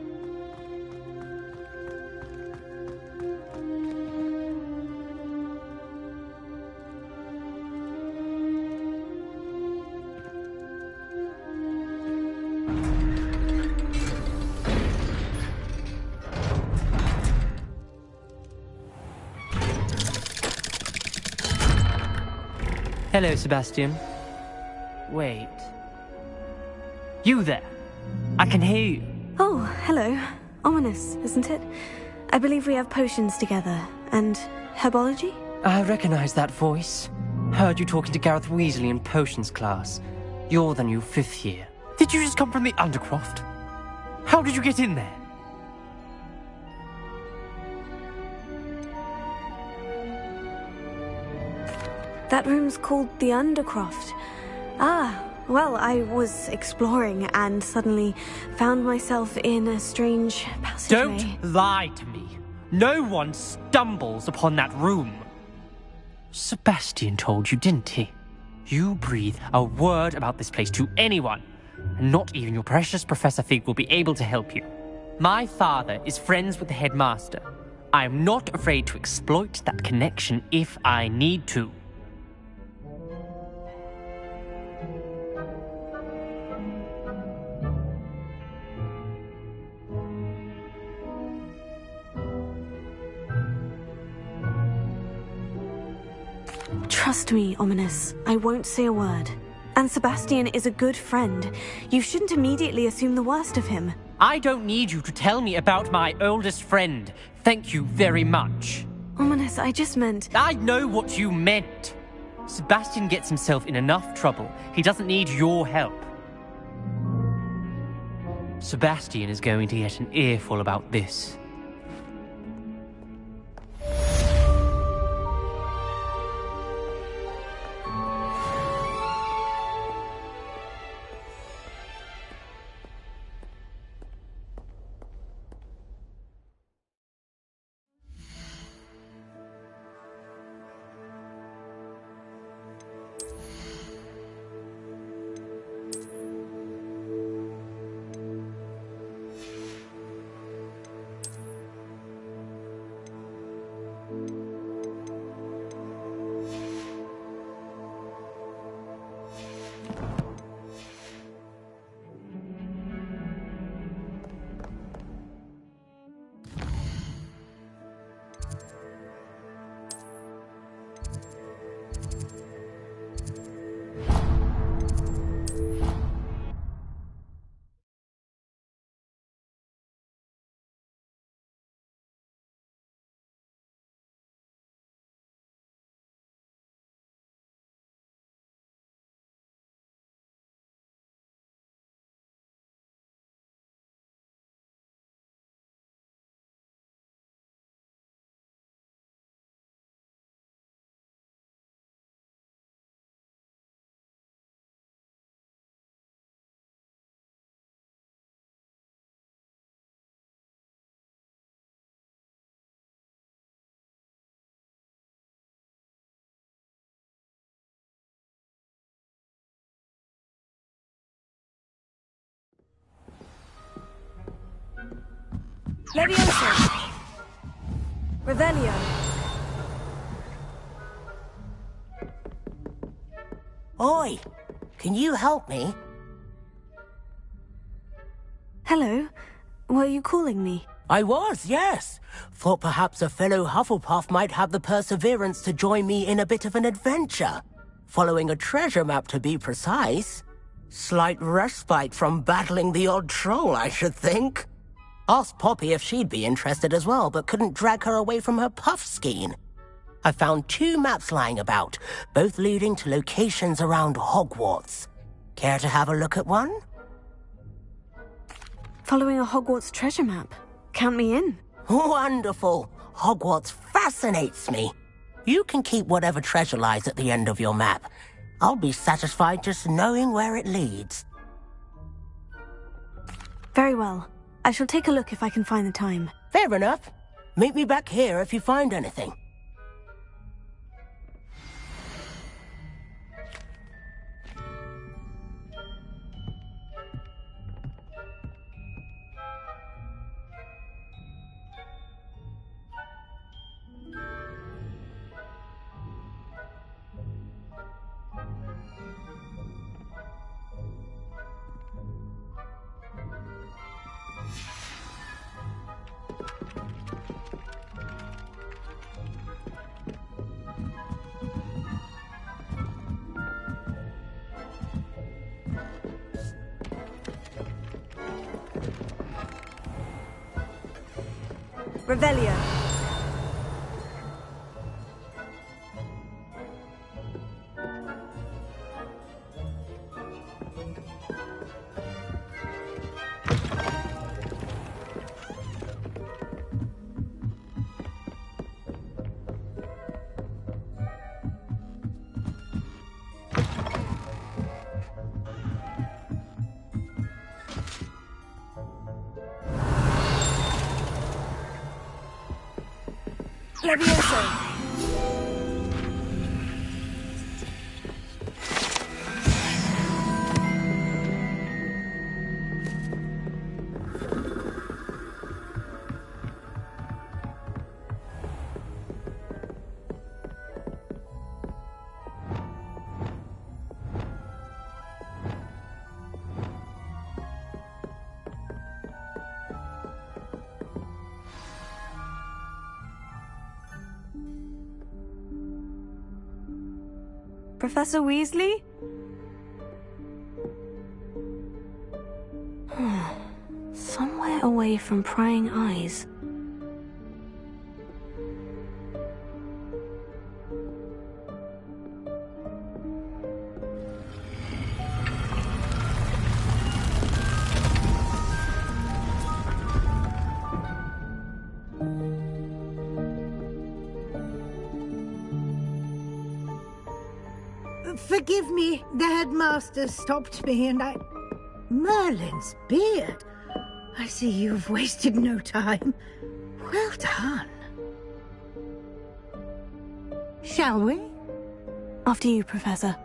Hello, Sebastian. Wait. You there! I can hear you! Oh, hello. Ominous, isn't it? I believe we have potions together. And herbology? I recognize that voice. Heard you talking to Gareth Weasley in potions class. You're the new 5th year. Did you just come from the Undercroft? How did you get in there? That room's called the Undercroft. Ah, well, I was exploring and suddenly found myself in a strange passageway. Don't lie to me. No one stumbles upon that room. Sebastian told you, didn't he? You breathe a word about this place to anyone, and not even your precious Professor Fig will be able to help you. My father is friends with the headmaster. I am not afraid to exploit that connection if I need to. Trust me, Ominous. I won't say a word. And Sebastian is a good friend. You shouldn't immediately assume the worst of him. I don't need you to tell me about my oldest friend. Thank you very much. Ominous, I just meant... I know what you meant. Sebastian gets himself in enough trouble. He doesn't need your help. Sebastian is going to get an earful about this. Leviosa! Revelio! Oi! Can you help me? Hello? Were you calling me? I was, yes. Thought perhaps a fellow Hufflepuff might have the perseverance to join me in a bit of an adventure. Following a treasure map, to be precise. Slight respite from battling the odd troll, I should think. Asked Poppy if she'd be interested as well, but couldn't drag her away from her puff skein. I found 2 maps lying about, both leading to locations around Hogwarts. Care to have a look at one? Following a Hogwarts treasure map. Count me in. Wonderful. Hogwarts fascinates me. You can keep whatever treasure lies at the end of your map. I'll be satisfied just knowing where it leads. Very well. I shall take a look if I can find the time. Fair enough. Meet me back here if you find anything. Revelio. Levioso. Professor Weasley? Somewhere away from prying eyes. Forgive me, the headmaster stopped me and I... Merlin's beard. I see you've wasted no time. Well done. Shall we? After you, Professor.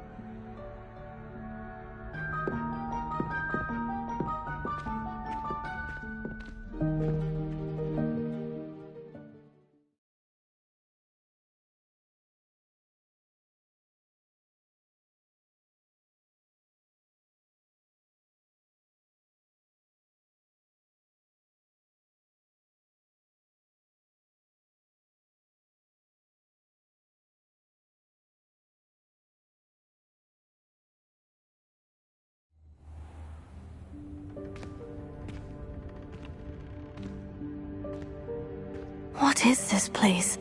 What is this place?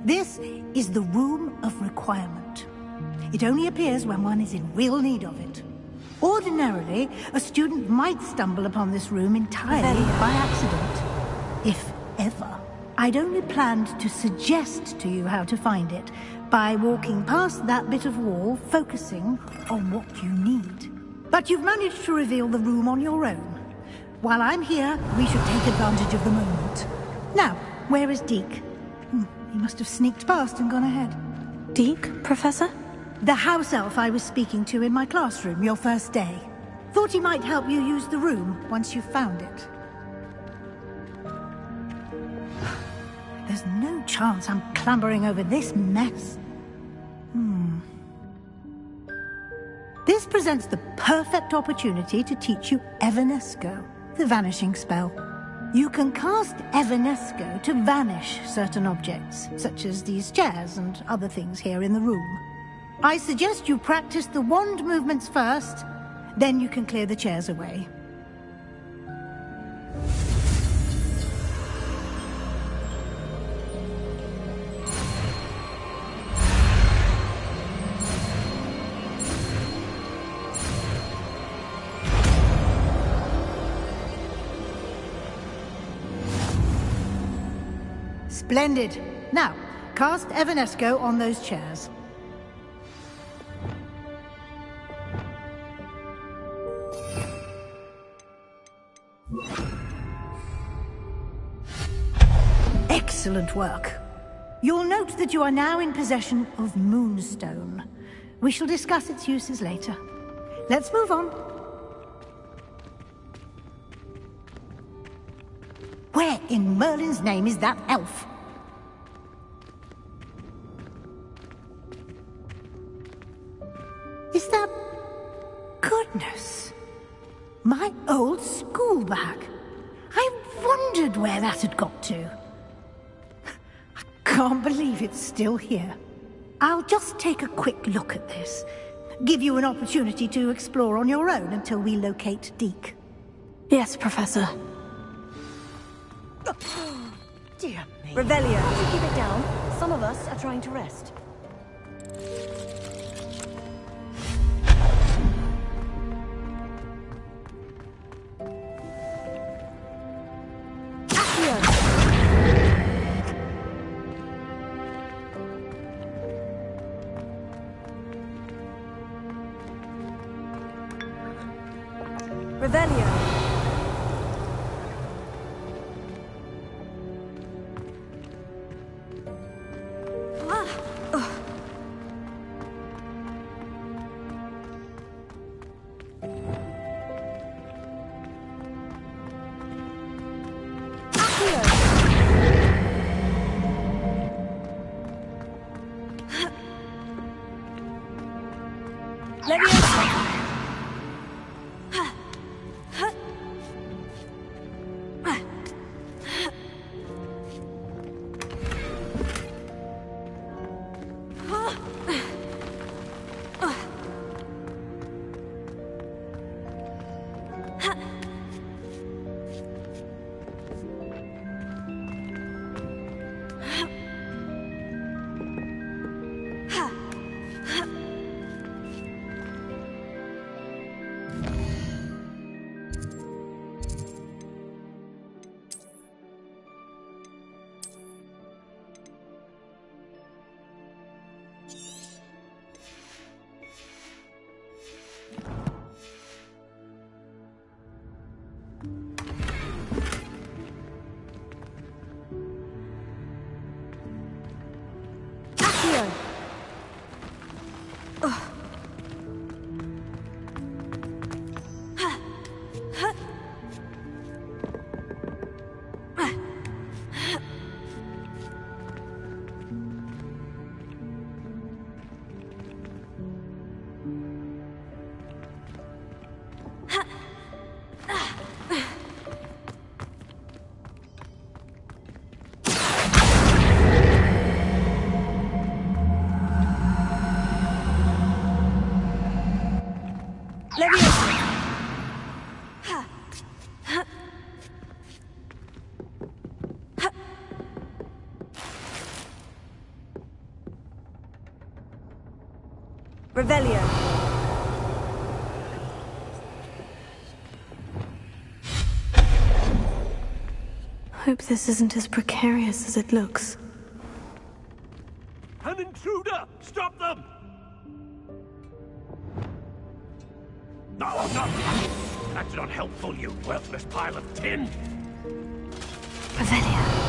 This is the Room of Requirement. It only appears when one is in real need of it. Ordinarily, a student might stumble upon this room entirely by accident. If ever. I'd only planned to suggest to you how to find it by walking past that bit of wall, focusing on what you need. But you've managed to reveal the room on your own. While I'm here, we should take advantage of the moment. Now, where is Deke? He must have sneaked past and gone ahead. Deke, Professor? The house elf I was speaking to in my classroom your first day. Thought he might help you use the room once you've found it. There's no chance I'm clambering over this mess. This presents the perfect opportunity to teach you Evanesco, the vanishing spell. You can cast Evanesco to vanish certain objects, such as these chairs and other things here in the room. I suggest you practice the wand movements first, then you can clear the chairs away. Splendid. Now, cast Evanesco on those chairs. Excellent work. You'll note that you are now in possession of Moonstone. We shall discuss its uses later. Let's move on. Where in Merlin's name is that elf? Is that... Goodness. My old school bag. I wondered where that had got to. I can't believe it's still here. I'll just take a quick look at this. Give you an opportunity to explore on your own until we locate Deke. Yes, Professor. Dear me. Revelio. Try to keep it down. Some of us are trying to rest. Revelio. Revelio. Hope this isn't as precarious as it looks. An intruder! Stop them! No, no! That's unhelpful, you worthless pile of tin! Revelio.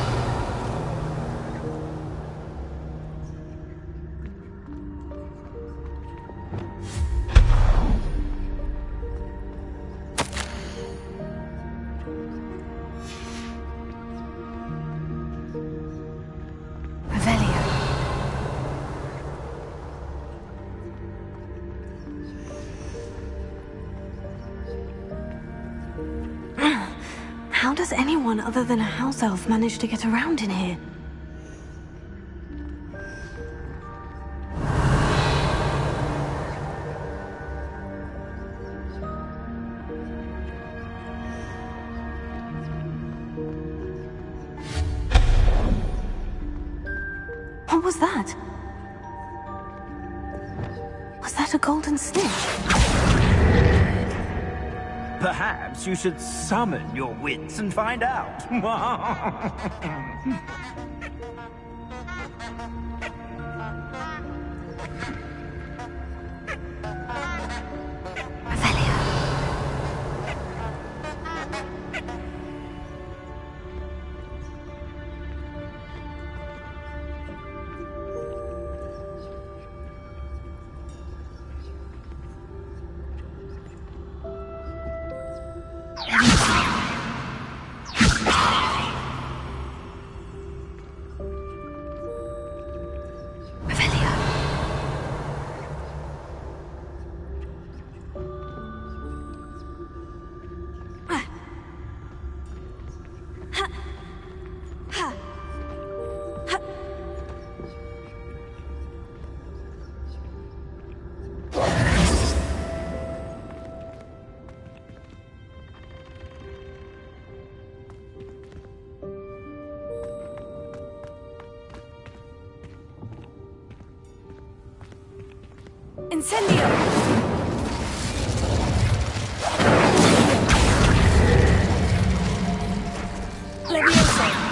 How does anyone other than a house elf manage to get around in here? What was that? Was that a golden snitch? Perhaps you should summon your wits and find out. Incendio! Levioso!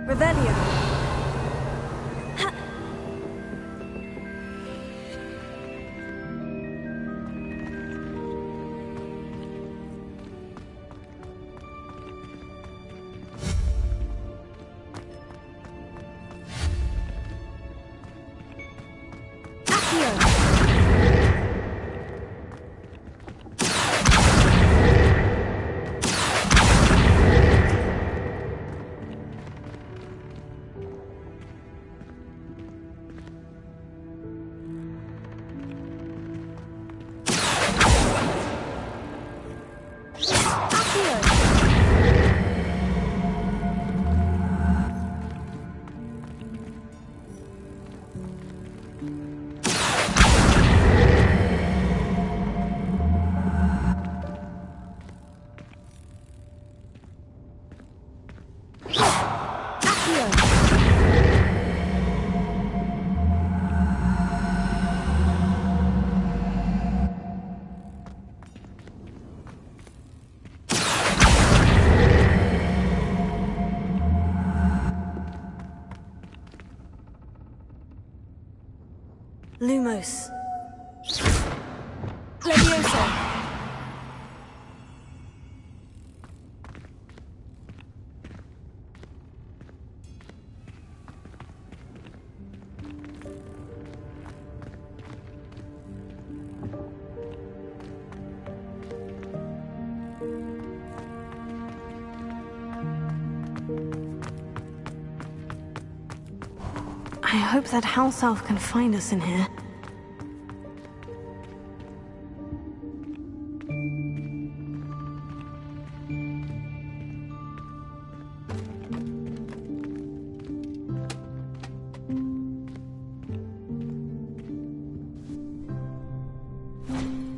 Revelio. Lumos. Levioso. I hope that house elf can find us in here.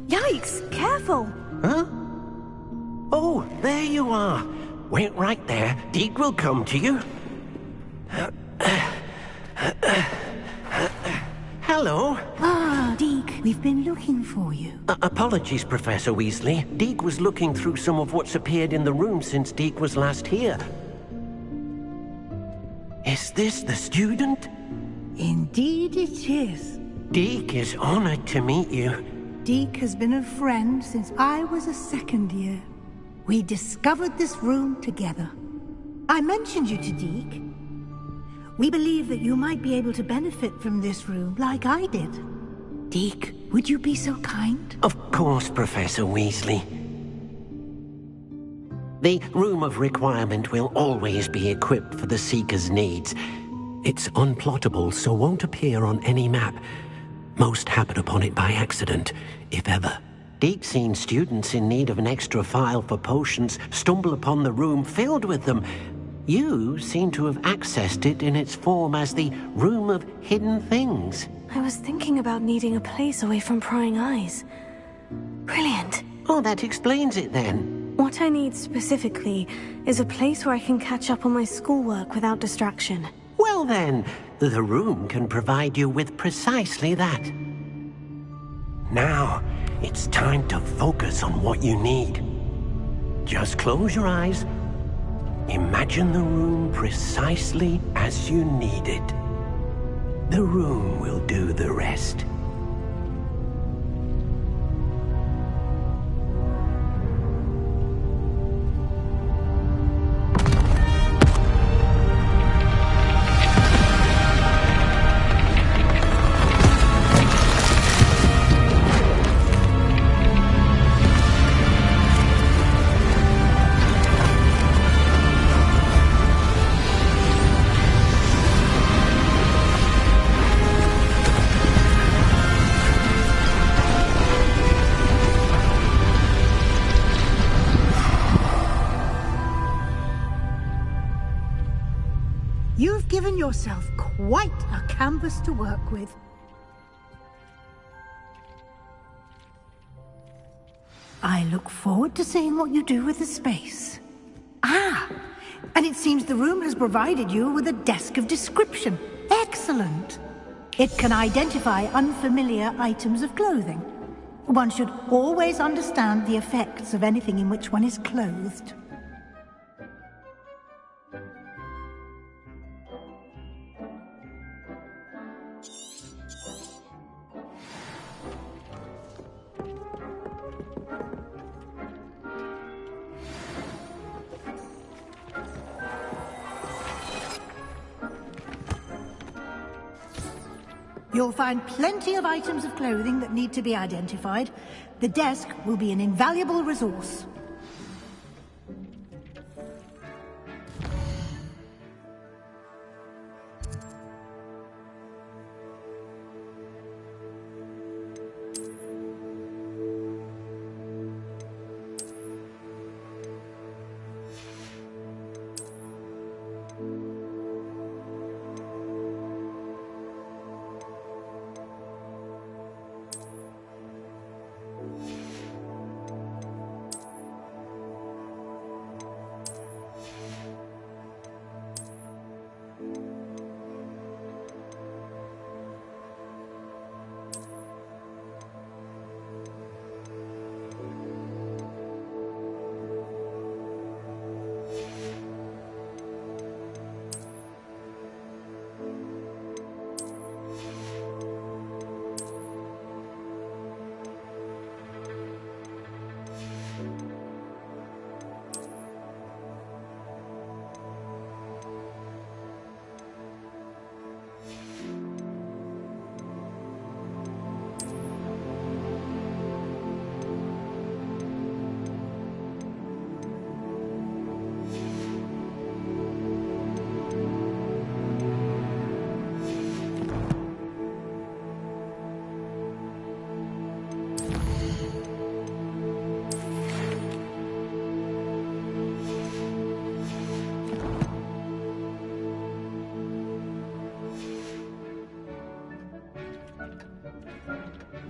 Yikes! Careful! Huh? Oh, there you are. Wait right there. Deke will come to you. Hello. Ah, Deke, we've been looking for you. Apologies, Professor Weasley. Deke was looking through some of what's appeared in the room since Deke was last here. Is this the student? Indeed it is. Deke is honored to meet you. Deke has been a friend since I was a second year. We discovered this room together. I mentioned you to Deke. We believe that you might be able to benefit from this room like I did. Deke, would you be so kind? Of course, Professor Weasley. The Room of Requirement will always be equipped for the Seeker's needs. It's unplottable, so won't appear on any map. Most happen upon it by accident, if ever. Deke's seen students in need of an extra file for potions stumble upon the room filled with them. You seem to have accessed it in its form as the Room of Hidden Things. I was thinking about needing a place away from prying eyes. Brilliant. Oh, that explains it then. What I need specifically is a place where I can catch up on my schoolwork without distraction. Well then, the room can provide you with precisely that. Now, it's time to focus on what you need. Just close your eyes. Imagine the room precisely as you need it. The room will do the rest. You've given yourself quite a canvas to work with. I look forward to seeing what you do with the space. Ah, and it seems the room has provided you with a desk of description. Excellent. It can identify unfamiliar items of clothing. One should always understand the effects of anything in which one is clothed. You'll find plenty of items of clothing that need to be identified. The desk will be an invaluable resource.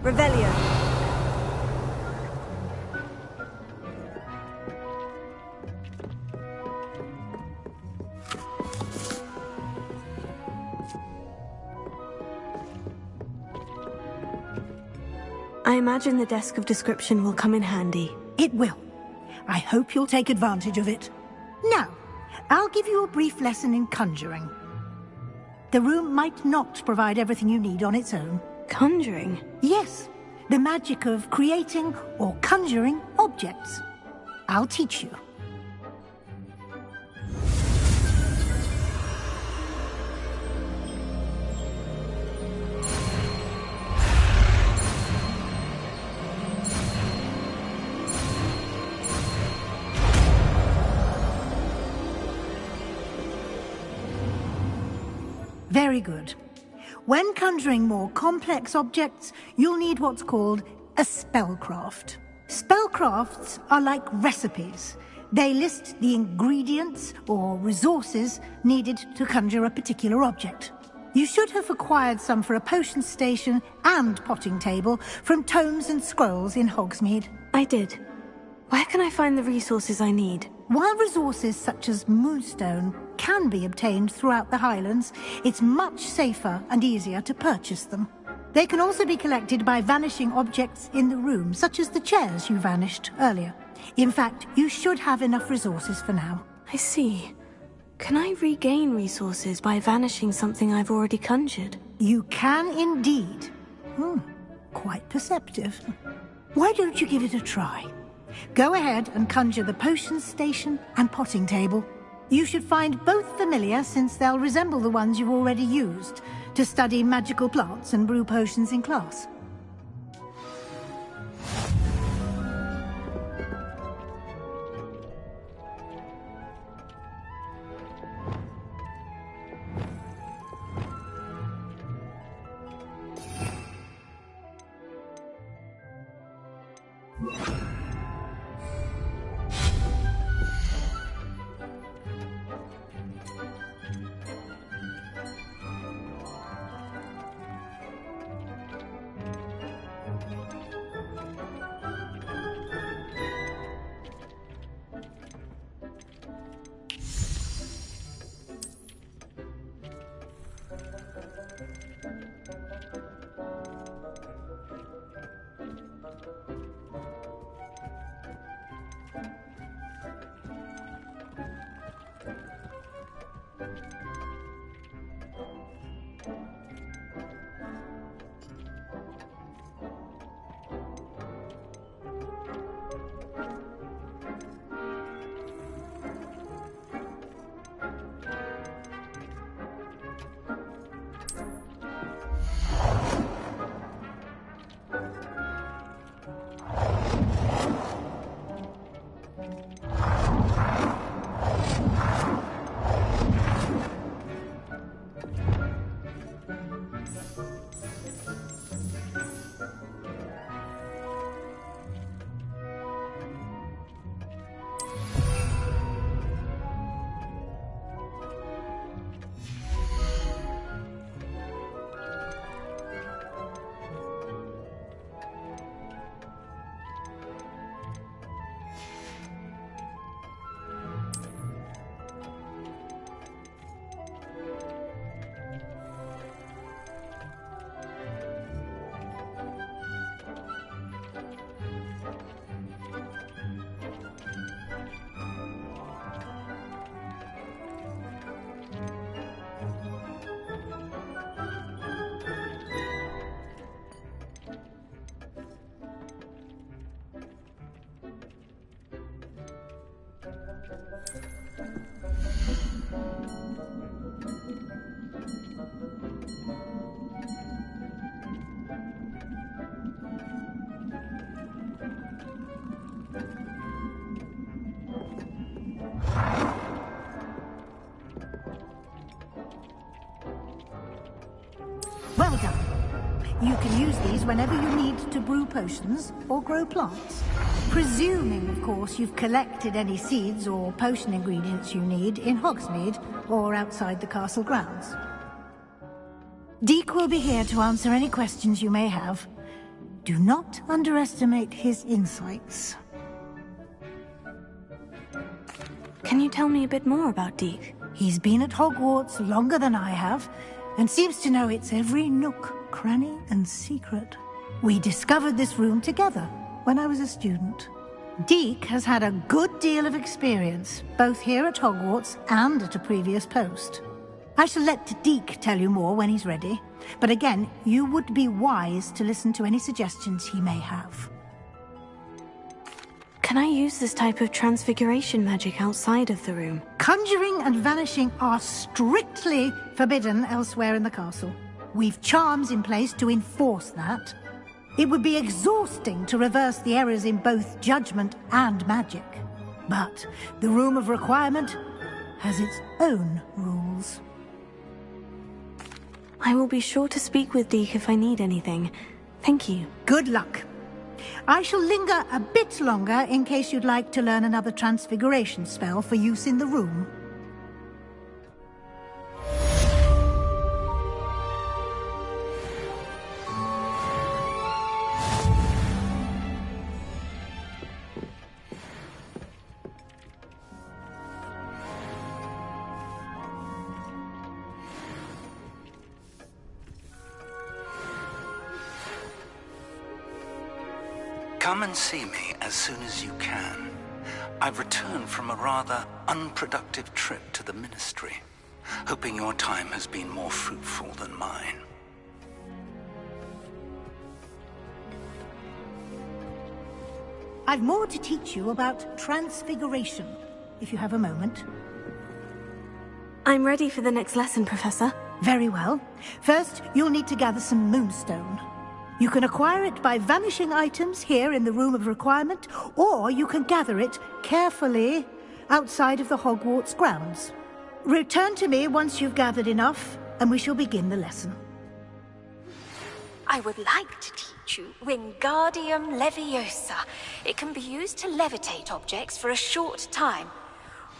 Revelio. I imagine the desk of description will come in handy. It will. I hope you'll take advantage of it. Now, I'll give you a brief lesson in conjuring. The room might not provide everything you need on its own. Conjuring? Yes, the magic of creating or conjuring objects. I'll teach you. Very good. When conjuring more complex objects, you'll need what's called a spellcraft. Spellcrafts are like recipes. They list the ingredients or resources needed to conjure a particular object. You should have acquired some for a potion station and potting table from tomes and scrolls in Hogsmeade. I did. Where can I find the resources I need? While resources such as moonstone can be obtained throughout the Highlands, it's much safer and easier to purchase them. They can also be collected by vanishing objects in the room, such as the chairs you vanished earlier. In fact, you should have enough resources for now. I see. Can I regain resources by vanishing something I've already conjured? You can indeed. Quite perceptive. Why don't you give it a try? Go ahead and conjure the potions station and potting table. You should find both familiar, since they'll resemble the ones you've already used to study magical plants and brew potions in class. Well done. You can use these whenever you need to brew potions or grow plants. Presuming, of course, you've collected any seeds or potion ingredients you need in Hogsmeade or outside the castle grounds. Deek will be here to answer any questions you may have. Do not underestimate his insights. Can you tell me a bit more about Deek? He's been at Hogwarts longer than I have, and seems to know its every nook, cranny, and secret. We discovered this room together when I was a student. Deek has had a good deal of experience, both here at Hogwarts and at a previous post. I shall let Deek tell you more when he's ready, but again, you would be wise to listen to any suggestions he may have. Can I use this type of transfiguration magic outside of the room? Conjuring and vanishing are strictly forbidden elsewhere in the castle. We've charms in place to enforce that. It would be exhausting to reverse the errors in both judgment and magic. But the Room of Requirement has its own rules. I will be sure to speak with Deek if I need anything. Thank you. Good luck. I shall linger a bit longer in case you'd like to learn another transfiguration spell for use in the room. Come and see me as soon as you can. I've returned from a rather unproductive trip to the Ministry, hoping your time has been more fruitful than mine. I've more to teach you about transfiguration, if you have a moment. I'm ready for the next lesson, Professor. Very well. First, you'll need to gather some moonstone. You can acquire it by vanishing items here in the Room of Requirement, or you can gather it carefully outside of the Hogwarts grounds. Return to me once you've gathered enough, and we shall begin the lesson. I would like to teach you Wingardium Leviosa. It can be used to levitate objects for a short time.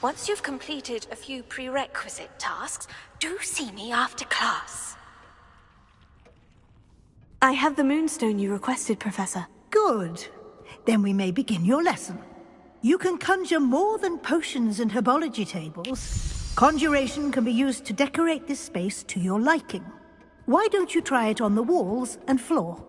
Once you've completed a few prerequisite tasks, do see me after class. I have the moonstone you requested, Professor. Good. Then we may begin your lesson. You can conjure more than potions and herbology tables. Conjuration can be used to decorate this space to your liking. Why don't you try it on the walls and floor?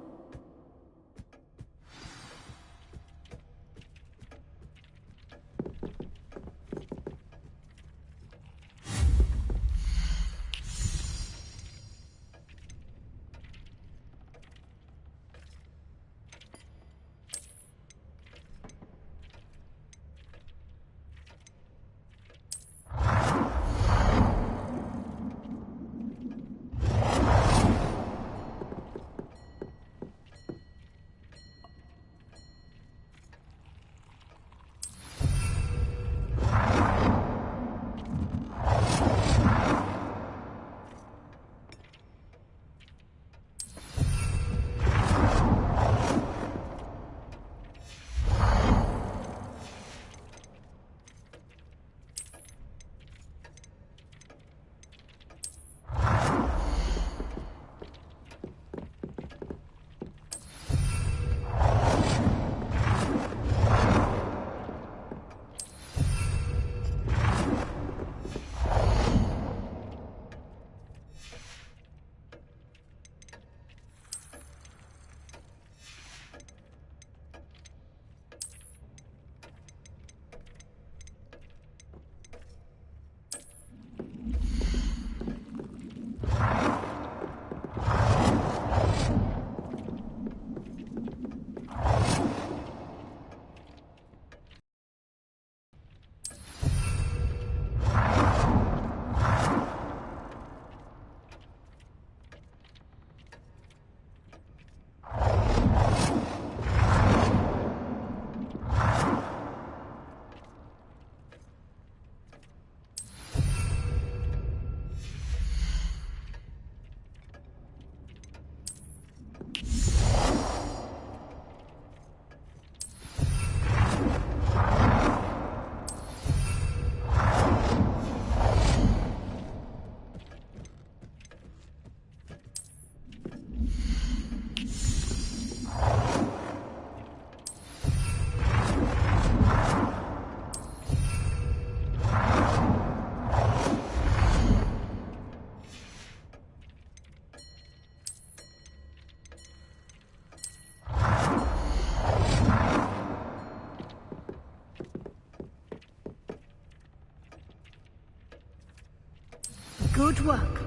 Good work.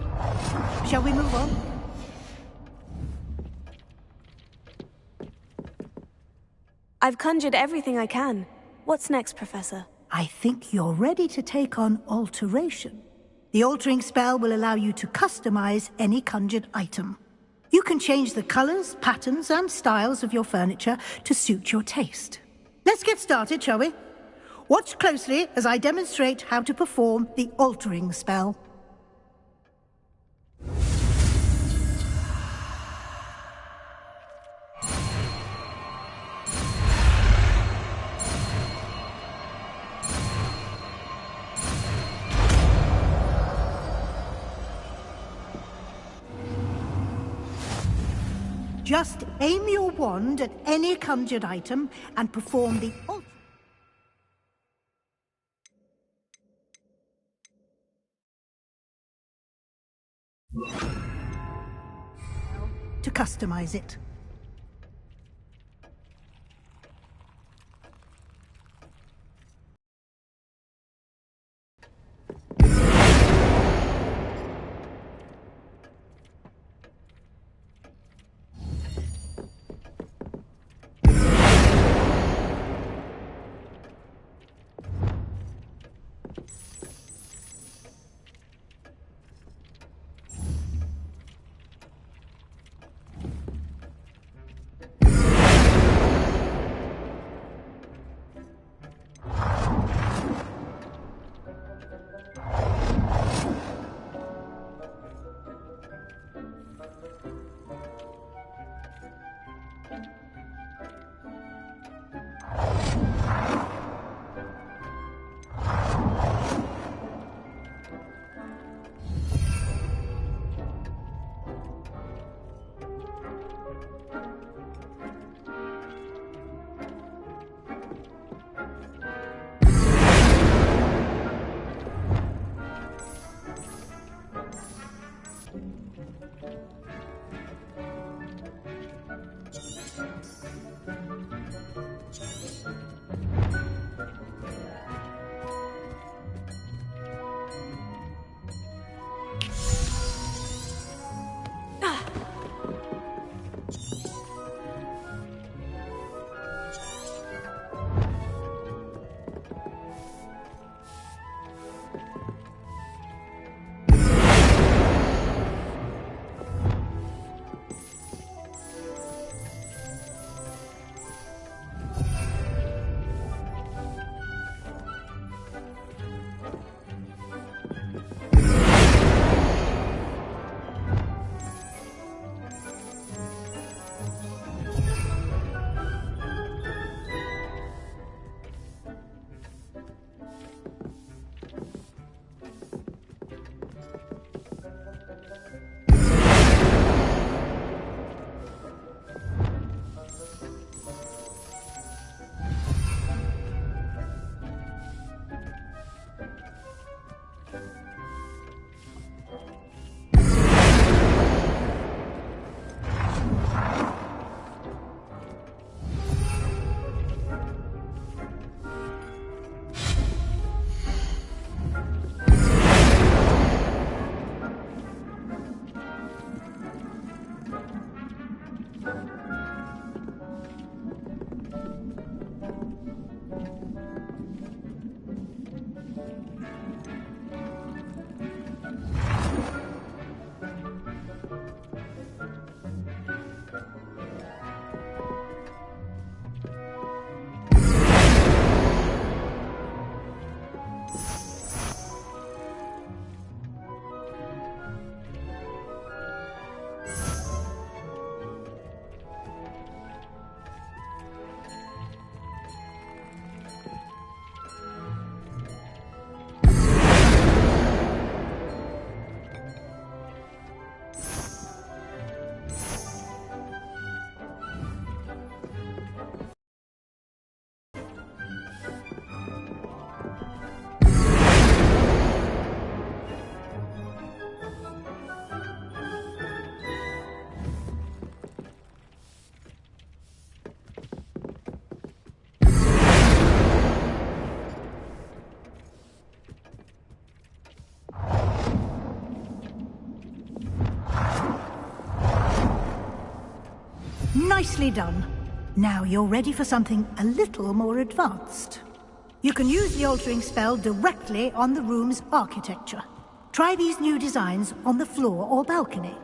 Shall we move on? I've conjured everything I can. What's next, Professor? I think you're ready to take on alteration. The altering spell will allow you to customize any conjured item. You can change the colors, patterns, and styles of your furniture to suit your taste. Let's get started, shall we? Watch closely as I demonstrate how to perform the altering spell. Just aim your wand at any conjured item and perform the to customize it. Nicely done. Now you're ready for something a little more advanced. You can use the altering spell directly on the room's architecture. Try these new designs on the floor or balcony.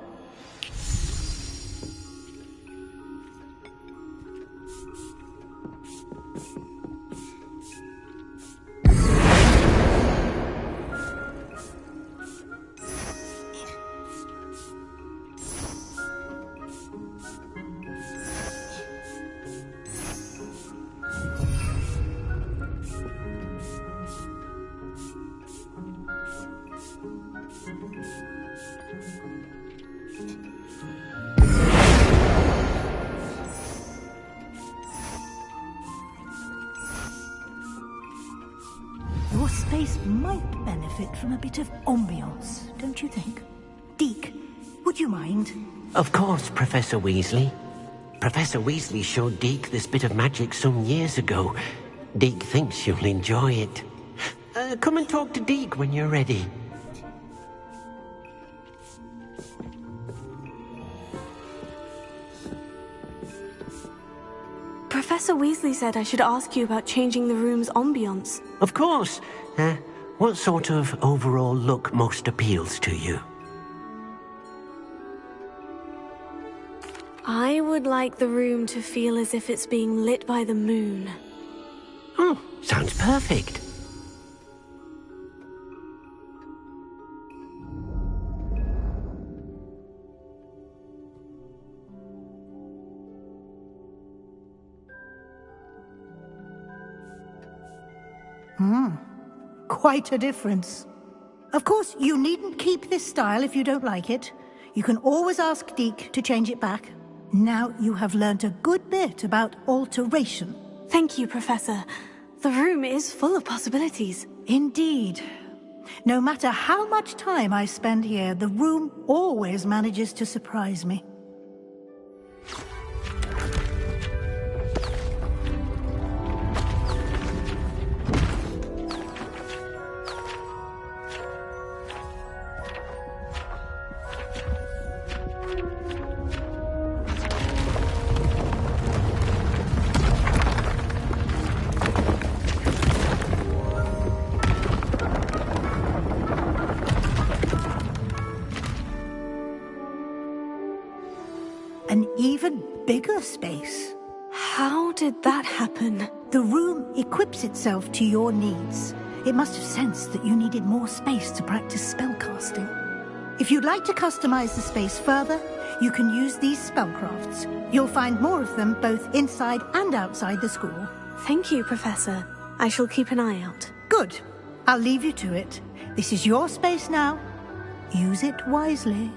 Your space might benefit from a bit of ambiance, don't you think? Deke, would you mind? Of course, Professor Weasley. Professor Weasley showed Deke this bit of magic some years ago. Deke thinks you'll enjoy it. Come and talk to Deke when you're ready. Professor Weasley said I should ask you about changing the room's ambiance. Of course. What sort of overall look most appeals to you? I would like the room to feel as if it's being lit by the moon. Oh, sounds perfect. Quite a difference. Of course, you needn't keep this style if you don't like it. You can always ask Deke to change it back. Now you have learnt a good bit about alteration. Thank you, Professor. The room is full of possibilities. Indeed. No matter how much time I spend here, the room always manages to surprise me. An even bigger space. How did that happen? The room equips itself to your needs. It must have sensed that you needed more space to practice spellcasting. If you'd like to customize the space further, you can use these spellcrafts. You'll find more of them both inside and outside the school. Thank you, Professor. I shall keep an eye out. Good. I'll leave you to it. This is your space now. Use it wisely.